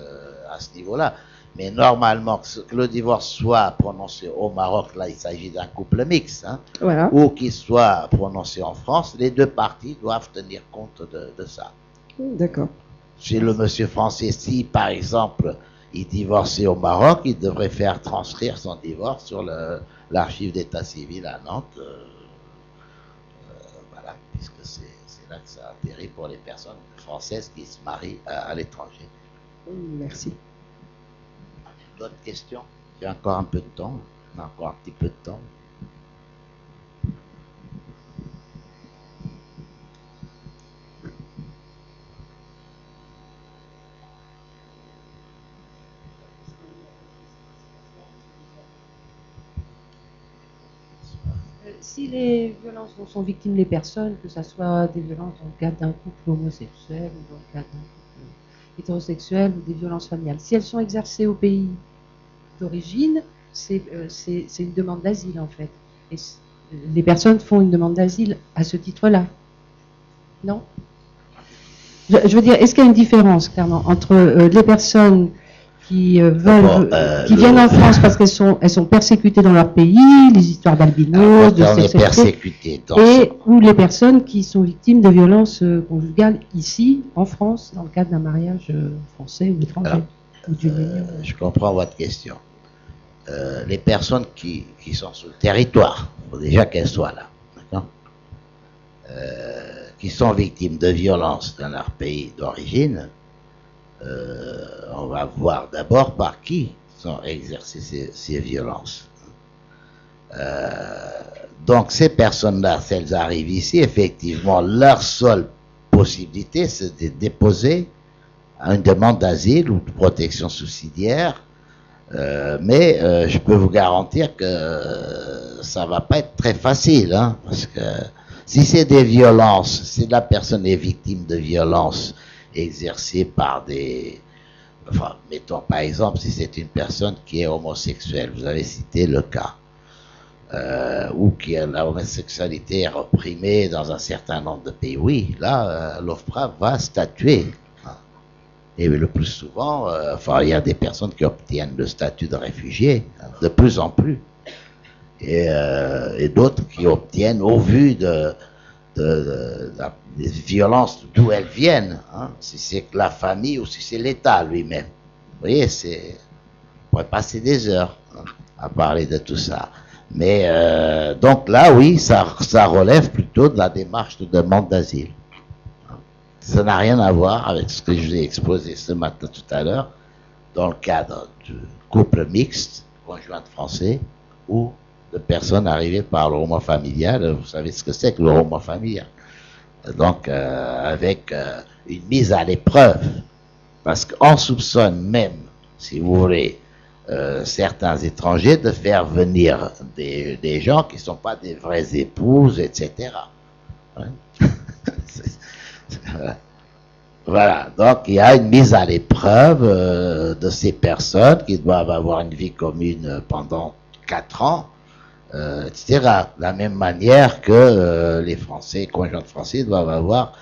à ce niveau-là. Mais normalement, que le divorce soit prononcé au Maroc, là il s'agit d'un couple mixte, hein, voilà. Ou qu'il soit prononcé en France, les deux parties doivent tenir compte de ça. D'accord. Chez le monsieur français, si par exemple il divorçait au Maroc, il devrait faire transcrire son divorce sur l'archive d'état civil à Nantes. Voilà, puisque c'est là que ça atterrit pour les personnes françaises qui se marient à l'étranger. Merci. D'autres questions? J'ai encore un peu de temps. On a encore un petit peu de temps. Si les violences dont sont victimes les personnes, que ce soit des violences dans le cadre d'un couple homosexuel ou dans le cadre d'un couple hétérosexuel ou des violences familiales, si elles sont exercées au pays d'origine, c'est une demande d'asile en fait. Et les personnes font une demande d'asile à ce titre-là. Non? Je veux dire, est-ce qu'il y a une différence clairement entre les personnes qui viennent en France parce qu'elles sont persécutées dans leur pays, les histoires d'albinos, de sexualité, ou les personnes qui sont victimes de violences conjugales ici, en France, dans le cadre d'un mariage français ou étranger. Je comprends votre question. Les personnes qui sont sur le territoire, il faut déjà qu'elles soient là, d'accord, qui sont victimes de violences dans leur pays d'origine, on va voir d'abord par qui sont exercées ces violences. Donc ces personnes-là, si elles arrivent ici, effectivement, leur seule possibilité, c'est de déposer une demande d'asile ou de protection subsidiaire. Mais je peux vous garantir que ça va pas être très facile, hein, parce que si c'est des violences, si la personne est victime de violences exercée par enfin, mettons par exemple, si c'est une personne qui est homosexuelle, vous avez cité le cas, ou que la homosexualité est reprimée dans un certain nombre de pays, oui, là, l'OFPRA va statuer. Et le plus souvent, il y a des personnes qui obtiennent le statut de réfugié, de plus en plus, et d'autres qui obtiennent au vu des violences d'où elles viennent, hein, si c'est que la famille ou si c'est l'État lui-même. voyez, on pourrait passer des heures à parler de tout ça. Mais donc là, oui, ça relève plutôt de la démarche de demande d'asile. Ça n'a rien à voir avec ce que je vous ai exposé ce matin tout à l'heure, dans le cadre du couple mixte, conjoint de français, ou de personnes arrivées par le roulement familial. Vous savez ce que c'est que le roulement familial. Donc, avec une mise à l'épreuve, parce qu'on soupçonne même, si vous voulez, certains étrangers de faire venir des gens qui ne sont pas des vraies épouses, etc. Hein? Voilà, donc il y a une mise à l'épreuve de ces personnes qui doivent avoir une vie commune pendant 4 ans, etc. De la même manière que les Français, conjoints de Français, doivent avoir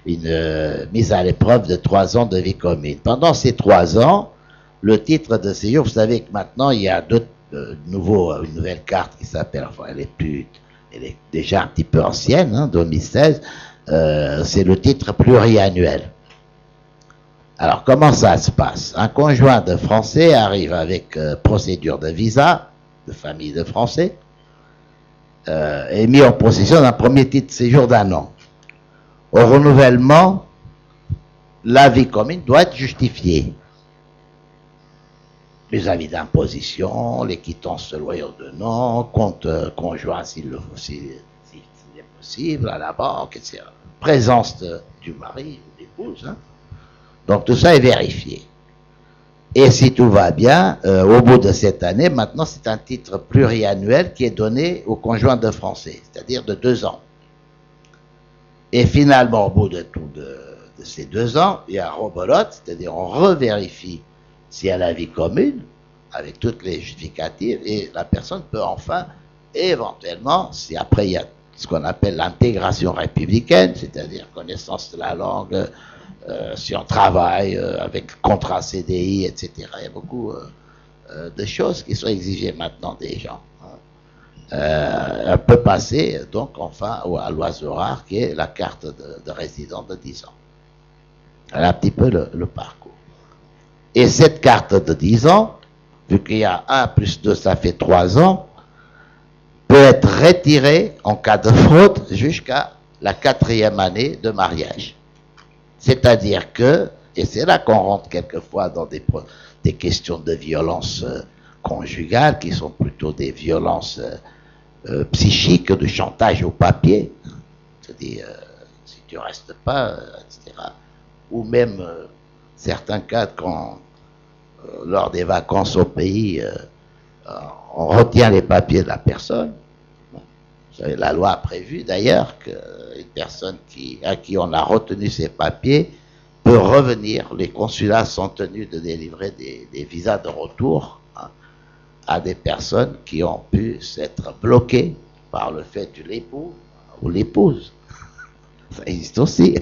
une mise à l'épreuve de 3 ans de vie commune. Pendant ces 3 ans, le titre de séjour, vous savez que maintenant il y a une nouvelle carte qui s'appelle, enfin elle est déjà un petit peu ancienne, hein, 2016, c'est le titre pluriannuel. Alors, comment ça se passe? Un conjoint de Français arrive avec procédure de visa, de famille de Français, est mis en possession d'un premier titre de séjour d'1 an. Au renouvellement, la vie commune doit être justifiée. Les avis d'imposition, les quittances de loyer de nom, compte conjoint s'il est possible, à la banque, etc. Présence du mari ou d'épouse, hein. Donc tout ça est vérifié. Et si tout va bien, au bout de cette année, maintenant c'est un titre pluriannuel qui est donné au conjoint de Français, c'est-à-dire de 2 ans. Et finalement, au bout de ces 2 ans, il y a un rebolote, c'est-à-dire on revérifie s'il y a la vie commune, avec toutes les justificatives, et la personne peut enfin, éventuellement, si après il y a ce qu'on appelle l'intégration républicaine, c'est-à-dire connaissance de la langue, si on travaille avec contrat CDI, etc. Il y a beaucoup de choses qui sont exigées maintenant des gens. On peut passer donc enfin à l'oiseau rare qui est la carte de résident de 10 ans. Voilà un petit peu le parcours. Et cette carte de 10 ans, vu qu'il y a 1 plus 2, ça fait 3 ans, peut être retirée en cas de fraude jusqu'à la 4e année de mariage. C'est-à-dire que, et c'est là qu'on rentre quelquefois dans des questions de violence conjugale, qui sont plutôt des violences psychiques, de chantage au papier, c'est-à-dire si tu restes pas, etc. Ou même certains cas quand lors des vacances au pays, on retient les papiers de la personne. Vous savez, la loi a prévu d'ailleurs qu'une personne à qui on a retenu ses papiers peut revenir. Les consulats sont tenus de délivrer des visas de retour, hein, à des personnes qui ont pu s'être bloquées par le fait de l'époux ou l'épouse. Ça existe aussi.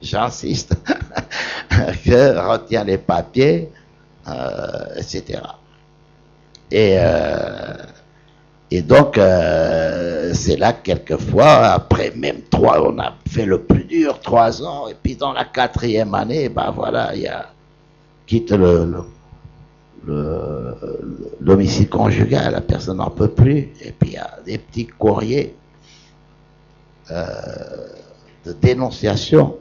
J'insiste. Que retient les papiers, etc. Et donc, c'est là que quelquefois, après même 3, on a fait le plus dur, 3 ans, et puis dans la 4e année, ben voilà, quitte le domicile conjugal, la personne n'en peut plus, et puis il y a des petits courriers de dénonciation.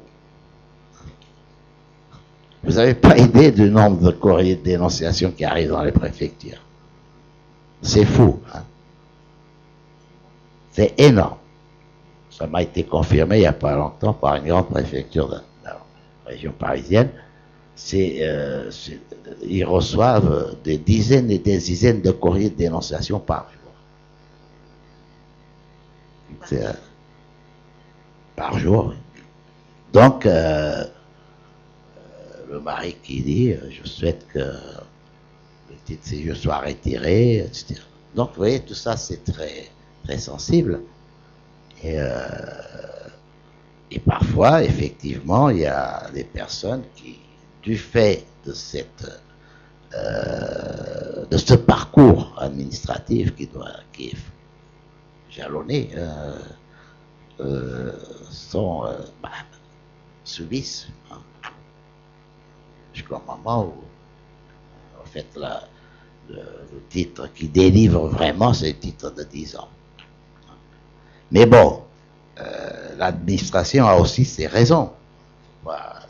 Vous n'avez pas idée du nombre de courriers de dénonciation qui arrivent dans les préfectures. C'est fou, hein? C'est énorme. Ça m'a été confirmé il n'y a pas longtemps par une grande préfecture de la région parisienne. Ils reçoivent des dizaines et des dizaines de courriers de dénonciation par jour. Par jour, oui. Donc, le mari qui dit je souhaite que le titre de séjour soit retiré, etc. Donc, vous voyez, tout ça, c'est très, très sensible. Et parfois, effectivement, il y a des personnes qui, du fait de ce parcours administratif qui est jalonné, subissent. Hein. jusqu'au moment où, en fait, le titre qui délivre vraiment, c'est le titre de 10 ans. Mais bon, l'administration a aussi ses raisons. Voilà.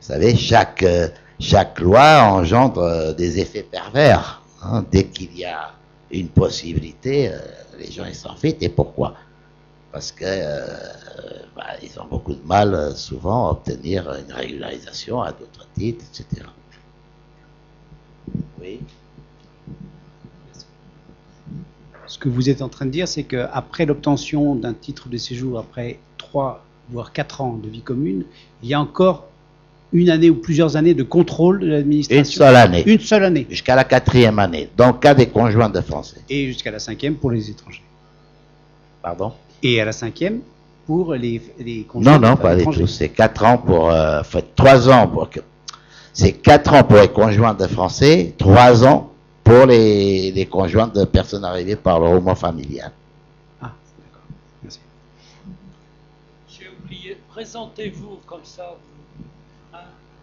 Vous savez, chaque loi engendre des effets pervers. Hein. Dès qu'il y a une possibilité, les gens ils s'en fichent. Et pourquoi? Parce que ils ont beaucoup de mal souvent à obtenir une régularisation à d'autres titres, etc. Oui. Ce que vous êtes en train de dire, c'est qu'après l'obtention d'un titre de séjour, après 3 voire 4 ans de vie commune, il y a encore une année ou plusieurs années de contrôle de l'administration. Une seule année. Une seule année. Jusqu'à la 4e année, dans le cas des conjoints de Français. Et jusqu'à la 5e pour les étrangers. Pardon? Et à la 5e pour les conjoints. Non, pas les tous. C'est 4 ans pour... 3 ans pour... C'est 4 ans pour les conjoints de Français, 3 ans pour les conjoints de personnes arrivées par le roulement familial. Ah, d'accord. Merci. J'ai oublié. Présentez-vous comme ça.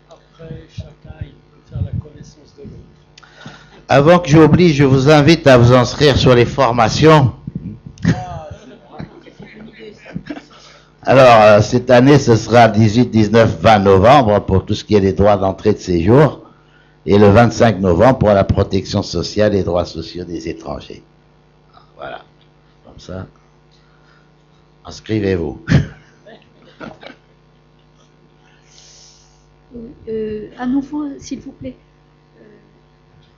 Après, chacun il peut faire la connaissance de l'autre. Avant que j'oublie, je vous invite à vous inscrire sur les formations. Alors, cette année, ce sera 18, 19, 20 novembre pour tout ce qui est les droits d'entrée de séjour et le 25 novembre pour la protection sociale et droits sociaux des étrangers. Voilà, comme ça. Inscrivez-vous. À nouveau, s'il vous plaît.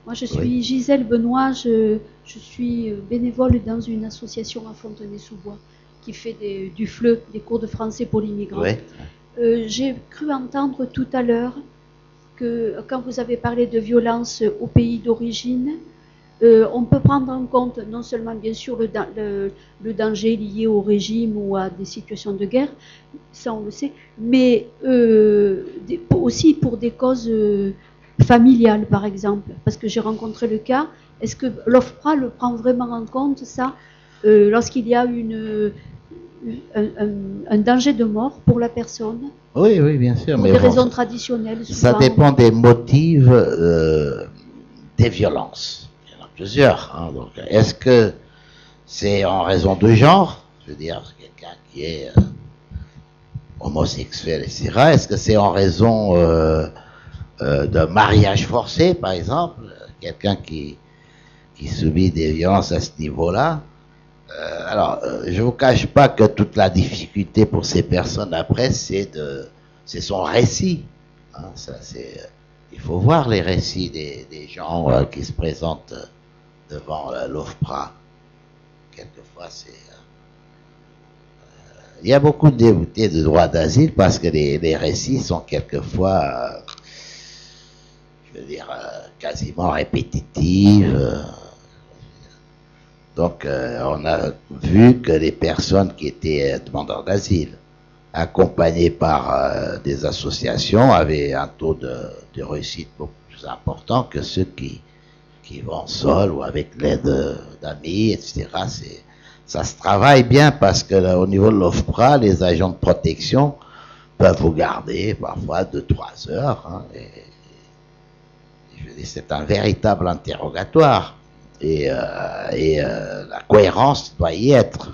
Moi, je suis Gisèle Benoît, je suis bénévole dans une association à Fontenay-sous-Bois qui fait du FLE, des cours de français pour l'immigrant. Oui. J'ai cru entendre tout à l'heure que quand vous avez parlé de violence au pays d'origine, on peut prendre en compte non seulement bien sûr le danger lié au régime ou à des situations de guerre, ça on le sait, mais aussi pour des causes familiales par exemple, parce que j'ai rencontré le cas. Est-ce que l'OFPRA le prend vraiment en compte ça lorsqu'il y a un danger de mort pour la personne? Oui, bien sûr. Pour des raisons traditionnelles souvent. Ça dépend des motifs des violences. Il y en a plusieurs. Hein. Donc, est-ce que c'est en raison de genre? Je veux dire, quelqu'un qui est homosexuel, etc. Est-ce que c'est en raison de mariage forcé, par exemple? Quelqu'un qui subit des violences à ce niveau-là? Alors, je ne vous cache pas que toute la difficulté pour ces personnes après, c'est son récit. Hein, il faut voir les récits des gens qui se présentent devant l'OFPRA. Quelquefois, il y a beaucoup de déboutés de droit d'asile parce que les récits sont quelquefois, je veux dire, quasiment répétitifs. Donc, on a vu que les personnes qui étaient demandeurs d'asile, accompagnées par des associations, avaient un taux de réussite beaucoup plus important que ceux qui vont seuls ou avec l'aide d'amis, etc. Ça se travaille bien parce que là, au niveau de l'OFPRA, les agents de protection peuvent vous garder parfois 2-3 heures. Hein, et je veux dire, c'est un véritable interrogatoire. Et la cohérence doit y être.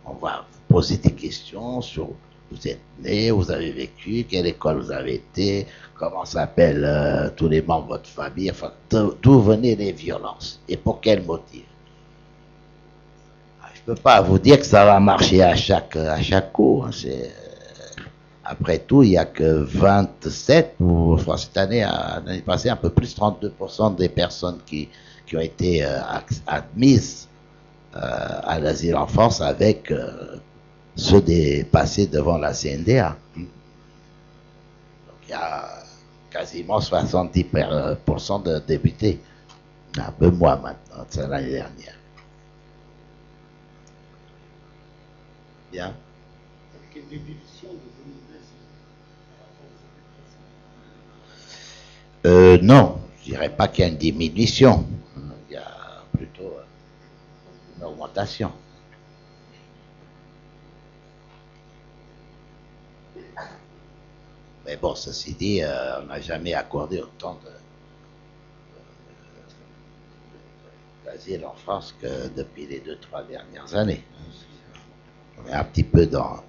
On va vous poser des questions sur où vous êtes né, où vous avez vécu, quelle école vous avez été, comment s'appellent tous les membres de votre famille, enfin, d'où venaient les violences et pour quel motif. Je ne peux pas vous dire que ça va marcher à chaque coup. Hein, après tout, il n'y a que 27, ou enfin, cette année, l'année passée, un peu plus, 32% des personnes qui ont été admises à l'asile en France avec ceux passés devant la CNDA. Donc il y a quasiment 70% de députés. Un peu moins maintenant, c'est l'année dernière. Bien. Non, je dirais pas qu'il y a une diminution. Il y a plutôt une augmentation. Mais bon, ceci dit, on n'a jamais accordé autant d'asile en France que depuis les 2-3 dernières années. On est un petit peu dans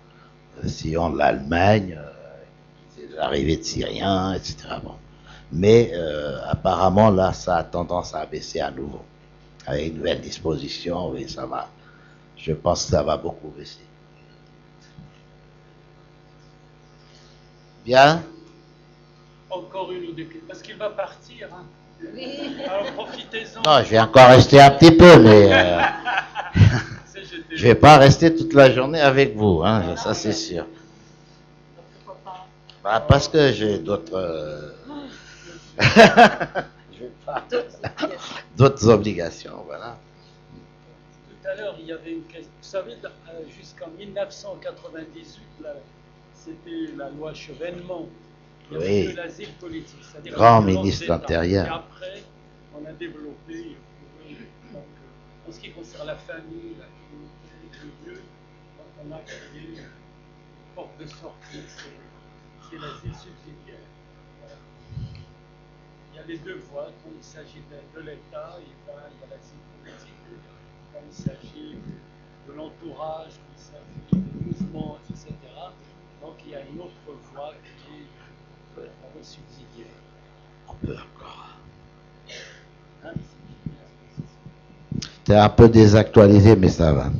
le sillon de l'Allemagne, l'arrivée de Syriens, etc. Bon. Mais apparemment, là, ça a tendance à baisser à nouveau. Avec une nouvelle disposition, oui, ça va. Je pense que ça va beaucoup baisser. Bien. Encore une ou deux questions, parce qu'il va partir. Hein. Oui. Alors profitez-en. Non, je vais encore rester un petit peu, mais je vais pas rester toute la journée avec vous, hein, ça c'est sûr. Bah, parce que j'ai d'autres d'autres obligations, voilà. Tout à l'heure, il y avait une question. Vous savez, jusqu'en 1998, c'était la loi Chevènement. Il y avait de l'asile politique. Grand ministre de l'Intérieur. Et après, on a développé, donc, en ce qui concerne la famille, la communauté, le lieu, donc on a créé une porte de sortie, c'est l'asile subsidiaire. Voilà. Il y a les deux voies, quand il s'agit de l'État, il y a l'asile politique, quand il s'agit de l'entourage, quand il s'agit des mouvements, etc. Donc il y a une autre voie qui est subsidiaire. On peut encore. Hein? C'est un peu désactualisé, mais ça va.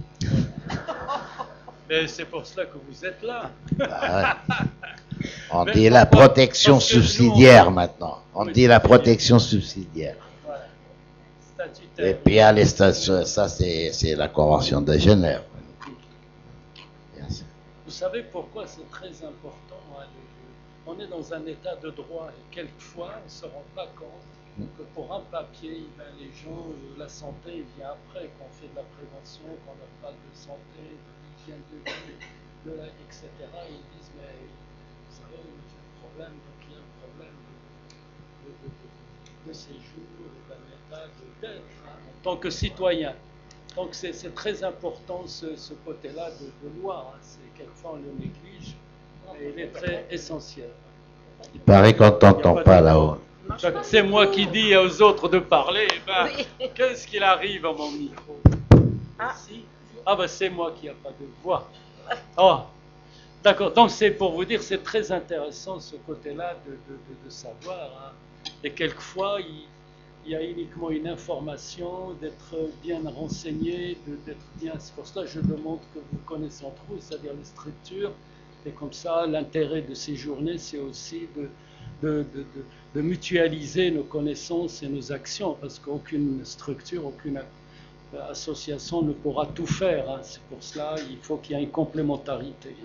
Mais c'est pour cela que vous êtes là. Bah ouais. On dit la protection subsidiaire maintenant. On dit la protection subsidiaire. Voilà. Et puis il y a les statuts, ça c'est la Convention de Genève. Vous savez pourquoi c'est très important? On est dans un état de droit et quelquefois on ne se rend pas compte que pour un papier, les gens, la santé vient après, qu'on fait de la prévention, qu'on leur parle de santé, d'hygiène de vie, etc. Ils disent, mais vous savez, j'ai un problème, donc il y a un problème de séjour, d'un état d'être, en tant que citoyen. Donc c'est très important ce côté-là de loi. Hein. Quelquefois on le néglige. Et il est très essentiel. Il paraît qu'on ne t'entend pas là-haut. C'est moi qui dis aux autres de parler. Ben, oui. Qu'est-ce qu'il arrive à mon micro? Ah ben c'est moi qui n'ai pas de voix. Oh, d'accord. Donc c'est pour vous dire, c'est très intéressant ce côté-là de savoir. Hein. Et quelquefois, il y a uniquement une information, d'être bien renseigné, d'être bien... C'est pour cela que je demande que vous connaissez entre vous, c'est-à-dire les structures. Et comme ça, l'intérêt de ces journées, c'est aussi de mutualiser nos connaissances et nos actions, parce qu'aucune structure, aucune association ne pourra tout faire. Hein. C'est pour cela qu'il faut qu'il y ait une complémentarité.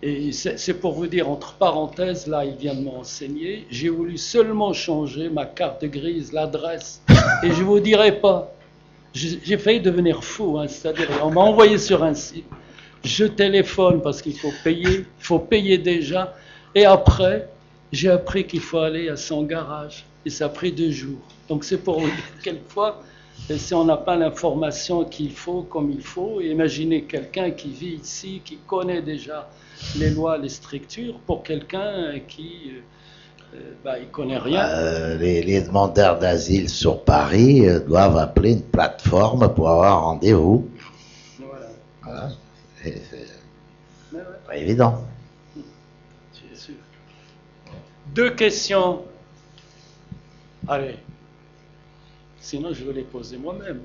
Et c'est pour vous dire, entre parenthèses, là, il vient de m'enseigner, j'ai voulu seulement changer ma carte grise, l'adresse, et je ne vous dirai pas. J'ai failli devenir fou, hein, c'est-à-dire, on m'a envoyé sur un site. Je téléphone parce qu'il faut payer déjà. Et après, j'ai appris qu'il faut aller à son garage. Et ça a pris 2 jours. Donc c'est pour vous dire, quelquefois, si on n'a pas l'information qu'il faut, comme il faut, imaginez quelqu'un qui vit ici, qui connaît déjà les lois, les structures, pour quelqu'un qui il connaît rien. Les demandeurs d'asile sur Paris doivent appeler une plateforme pour avoir un rendez-vous. Voilà. C'est pas évident. C'est sûr. 2 questions. Allez. Sinon, je vais les poser moi-même.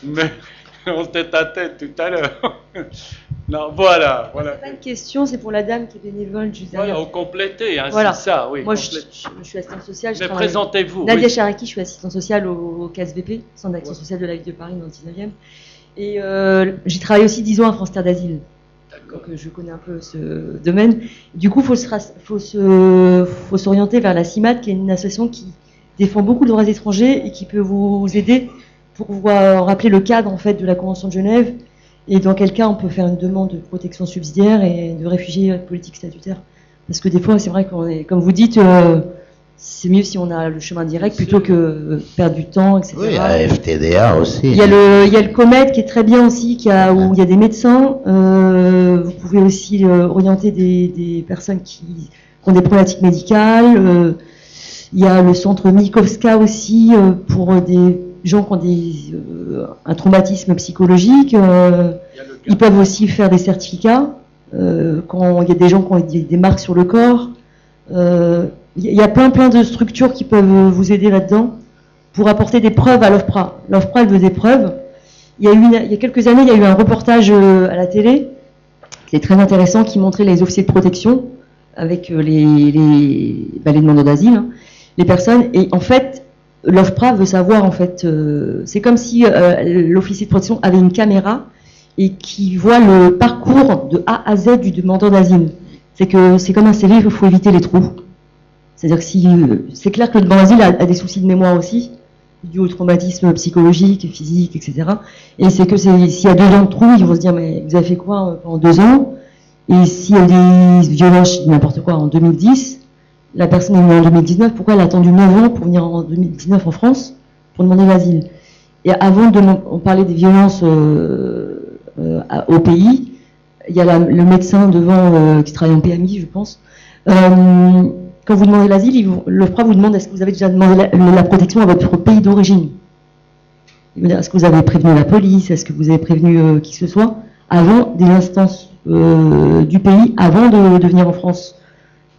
Mais on tête à tête tout à l'heure. Non, voilà. C'est pas une question, c'est pour la dame qui est bénévole juste derrière. Voilà, au complété, hein, voilà. C'est ça, oui. Moi, je suis assistante sociale. Mais présentez-vous. Nadia Charaki, je suis assistante sociale au CASVP, Centre d'action sociale de la ville de Paris, dans le 19e. Et j'ai travaillé aussi 10 ans à France Terre d'Asile. Donc je connais un peu ce domaine. Du coup, faut s'orienter vers la CIMAD, qui est une association qui défend beaucoup le droit des étrangers et qui peut vous aider pour vous rappeler le cadre en fait de la Convention de Genève et dans quel cas on peut faire une demande de protection subsidiaire et de réfugiés politiques statutaires. Parce que des fois, c'est vrai qu'on est, comme vous dites, c'est mieux si on a le chemin direct plutôt que perdre du temps, etc. Oui, à FTDA aussi. Il y a le COMED qui est très bien aussi, où il y a des médecins. Vous pouvez aussi orienter des personnes qui ont des problématiques médicales. Il y a le centre Mikovska aussi pour des gens qui ont un traumatisme psychologique. Ils peuvent aussi faire des certificats quand il y a des gens qui ont des marques sur le corps. Il y a plein de structures qui peuvent vous aider là-dedans pour apporter des preuves à l'OFPRA. L'OFPRA, elle veut des preuves. Il y a quelques années, il y a eu un reportage à la télé qui est très intéressant, qui montrait les officiers de protection avec les demandeurs d'asile, hein, les personnes. Et en fait, l'OFPRA veut savoir, en fait, c'est comme si l'officier de protection avait une caméra et qui voit le parcours de A à Z du demandeur d'asile. C'est comme un CV, il faut éviter les trous. C'est-à-dire que c'est clair que le demandeur d'asile a des soucis de mémoire aussi, dû au traumatisme psychologique, physique, etc. Et c'est que s'il y a 2 ans de trou, ils vont se dire, mais vous avez fait quoi pendant 2 ans? Et s'il y a des violences, n'importe quoi, en 2010, la personne est venue en 2019, pourquoi elle a attendu 9 ans pour venir en 2019 en France pour demander l'asile? Et avant on parlait des violences au pays, il y a le médecin devant qui travaille en PMI, je pense. Quand vous demandez l'asile, l'OFPRA vous demande est-ce que vous avez déjà demandé la protection à votre pays d'origine. Est-ce que vous avez prévenu la police, est-ce que vous avez prévenu qui que ce soit avant des instances du pays, avant de venir en France.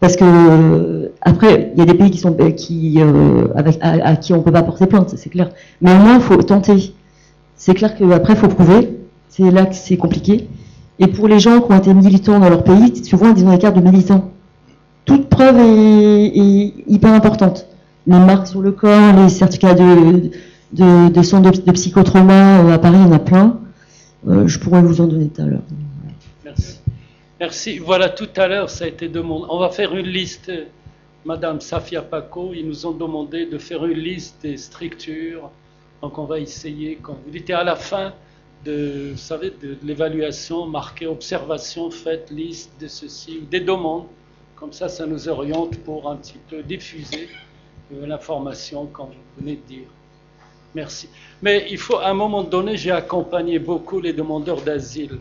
Parce que après, il y a des pays à qui on ne peut pas porter plainte, c'est clair. Mais au moins, il faut tenter. C'est clair qu'après, il faut prouver. C'est là que c'est compliqué. Et pour les gens qui ont été militants dans leur pays, souvent ils ont des cartes de militants. Toute preuve est hyper importante. Les marques sur le corps, les certificats de soins de psychotrauma, à Paris, il y en a plein. Je pourrais vous en donner tout à l'heure. Merci. Merci. Voilà, tout à l'heure, ça a été demandé. On va faire une liste. Madame Safia Paco, ils nous ont demandé de faire une liste des structures. Donc on va essayer, comme vous dites, à la fin vous savez, de l'évaluation, marquer observation, faite, liste de ceci, ou des demandes. Comme ça nous oriente pour un petit peu diffuser l'information, comme vous venez de dire. Merci. Mais il faut, à un moment donné, j'ai accompagné beaucoup les demandeurs d'asile.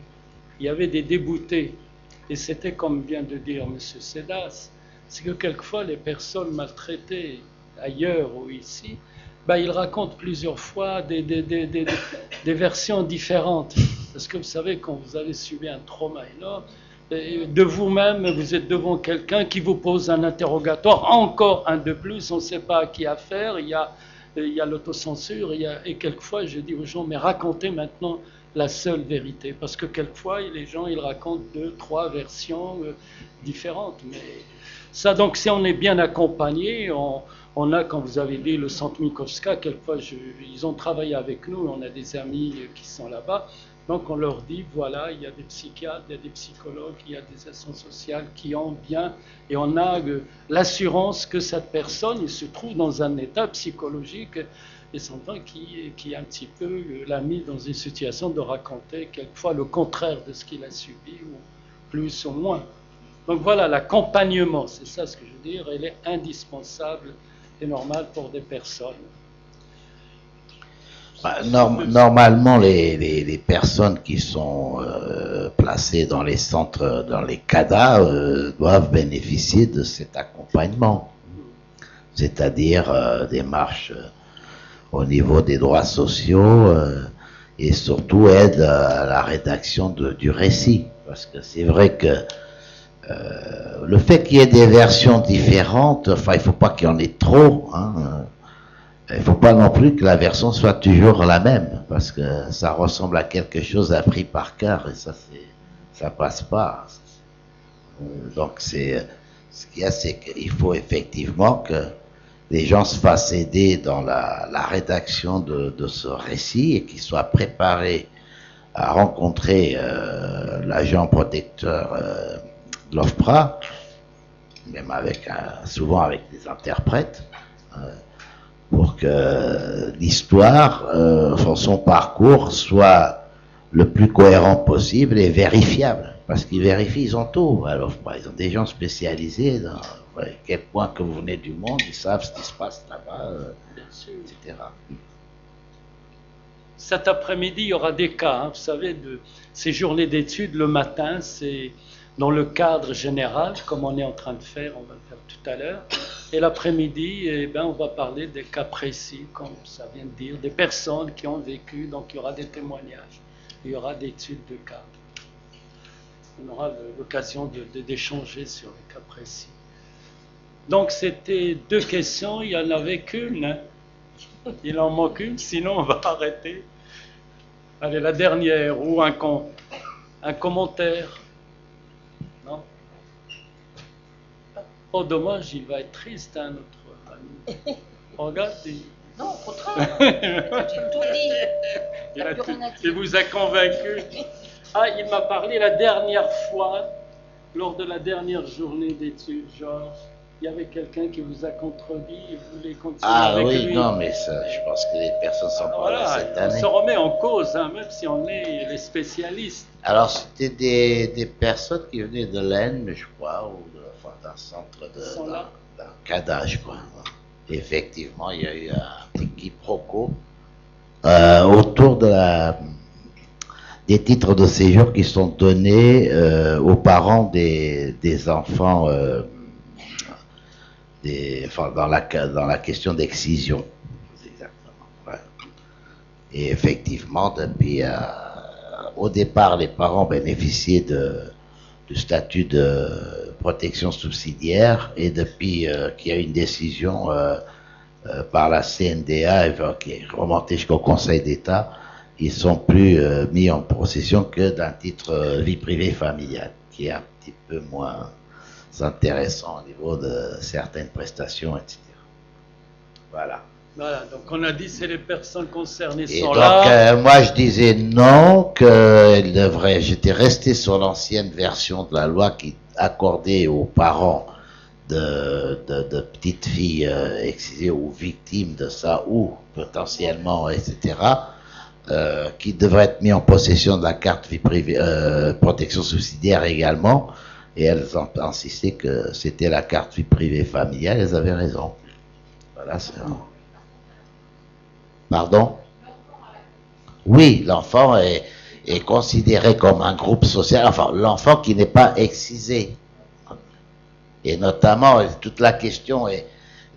Il y avait des déboutés. Et c'était, comme vient de dire M. Sedas, c'est que quelquefois, les personnes maltraitées ailleurs ou ici, ils racontent plusieurs fois des versions différentes. Parce que vous savez, quand vous avez subi un trauma énorme, de vous-même, vous êtes devant quelqu'un qui vous pose un interrogatoire, encore un de plus, on ne sait pas à qui affaire, il y a l'autocensure, et quelquefois je dis aux gens, mais racontez maintenant la seule vérité, parce que quelquefois les gens ils racontent 2, 3 versions différentes, mais ça donc si on est bien accompagné, on a, comme vous avez dit, le centre Mikovska, quelquefois ils ont travaillé avec nous, on a des amis qui sont là-bas. Donc on leur dit, voilà, il y a des psychiatres, il y a des psychologues, il y a des assistants sociaux qui ont bien, et on a l'assurance que cette personne il se trouve dans un état psychologique et sans doute qui un petit peu l'a mis dans une situation de raconter quelquefois le contraire de ce qu'il a subi, ou plus ou moins. Donc voilà, l'accompagnement, c'est ça ce que je veux dire, il est indispensable et normal pour des personnes. Normalement, les personnes qui sont placées dans les centres, dans les CADA, doivent bénéficier de cet accompagnement, c'est-à-dire démarches au niveau des droits sociaux et surtout aide à la rédaction du récit, parce que c'est vrai que le fait qu'il y ait des versions différentes, enfin, il ne faut pas qu'il y en ait trop, hein. Il ne faut pas non plus que la version soit toujours la même, parce que ça ressemble à quelque chose appris par cœur, et ça passe pas. Donc ce qu'il y a, c'est qu'il faut effectivement que les gens se fassent aider dans la rédaction de ce récit, et qu'ils soient préparés à rencontrer l'agent protecteur de l'OFPRA, même souvent avec des interprètes, pour que l'histoire, son parcours soit le plus cohérent possible et vérifiable. Parce qu'ils vérifient, ils ont tout à l'OFPRA. Ils ont des gens spécialisés quel point que vous venez du monde, ils savent ce qui se passe là-bas, etc. Cet après-midi, il y aura des cas, hein, vous savez, de ces journées d'études. Le matin, c'est dans le cadre général, comme on est en train de faire, on va le faire tout à l'heure. Et l'après-midi, eh ben, on va parler des cas précis, comme ça vient de dire, des personnes qui ont vécu, donc il y aura des témoignages, il y aura des études de cas. On aura l'occasion d'échanger sur les cas précis. Donc c'était 2 questions, il n'y en avait qu'une. Hein. Il en manque une, sinon on va arrêter. Allez, la dernière, ou un commentaire. Non? Oh, dommage, il va être triste, hein, notre ami. Regarde. Non, au contraire. J'ai tout dit. Il vous a convaincu. Ah, il m'a parlé la dernière fois, lors de la dernière journée d'études, Georges. Il y avait quelqu'un qui vous a contredit et vous voulez continuer avec lui. Non, mais ça, je pense que les personnes sont pas là cette année. On se remet en cause, hein, même si on est les spécialistes. Alors, c'était des personnes qui venaient de l'Aisne, je crois, ou d'un centre d'un cadage, quoi. Et effectivement, il y a eu un petit quiproquo autour de des titres de séjour qui sont donnés aux parents des enfants dans la question d'excision. Exactement. Ouais. Et effectivement, depuis au départ, les parents bénéficiaient du statut de protection subsidiaire, et depuis qu'il y a une décision par la CNDA qui est remontée jusqu'au Conseil d'État, ils sont plus mis en possession que d'un titre vie privée familiale, qui est un petit peu moins intéressant au niveau de certaines prestations, etc. Voilà. Voilà, donc on a dit c'est les personnes concernées et sont donc, là. Moi je disais non, qu'elle devrait. J'étais resté sur l'ancienne version de la loi qui accordait aux parents de petites filles excisées ou victimes de ça, ou potentiellement, etc., qui devraient être mis en possession de la carte vie privée, protection subsidiaire également. Et elles ont insisté que c'était la carte vie privée familiale. Elles avaient raison. Voilà, c'est... Pardon? Oui, l'enfant est considéré comme un groupe social, enfin, l'enfant qui n'est pas excisé. Et notamment, toute la question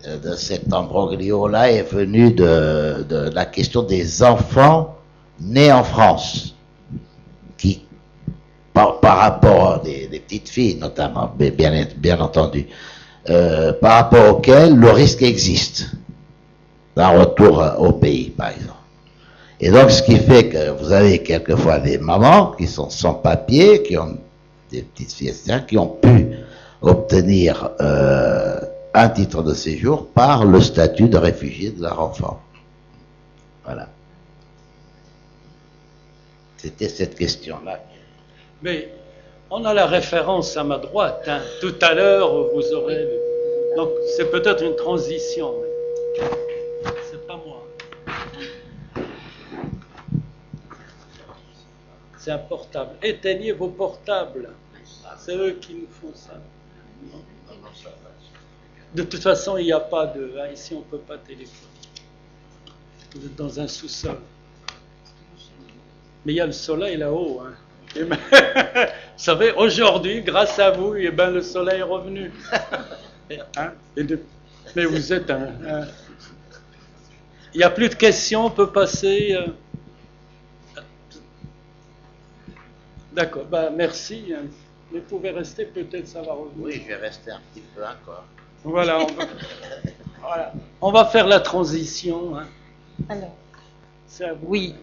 de cet imbroglio-là est venue de la question des enfants nés en France, qui, par rapport à des petites filles notamment, bien entendu, par rapport auxquelles le risque existe d'un retour au pays, par exemple. Et donc, ce qui fait que vous avez quelquefois des mamans qui sont sans papier, qui ont des petites filles, etc., qui ont pu obtenir un titre de séjour par le statut de réfugié de leur enfant. Voilà. C'était cette question-là. Mais on a la référence à ma droite. Hein. Tout à l'heure, vous aurez... Donc, c'est peut-être une transition. Mais... c'est pas moi. C'est un portable. Éteignez vos portables. C'est eux qui nous font ça. De toute façon, il n'y a pas de... Ici, on ne peut pas téléphoner. Vous êtes dans un sous-sol. Mais il y a le soleil là-haut. Hein. Et ben, vous savez, aujourd'hui, grâce à vous, eh ben, le soleil est revenu. Hein? Mais vous êtes un... Il n'y a plus de questions, on peut passer... D'accord, ben, merci. Vous pouvez rester, peut-être ça va revenir. Oui, je vais rester un petit peu encore. Voilà, on va faire la transition. Hein. Alors, c'est à vous. Oui.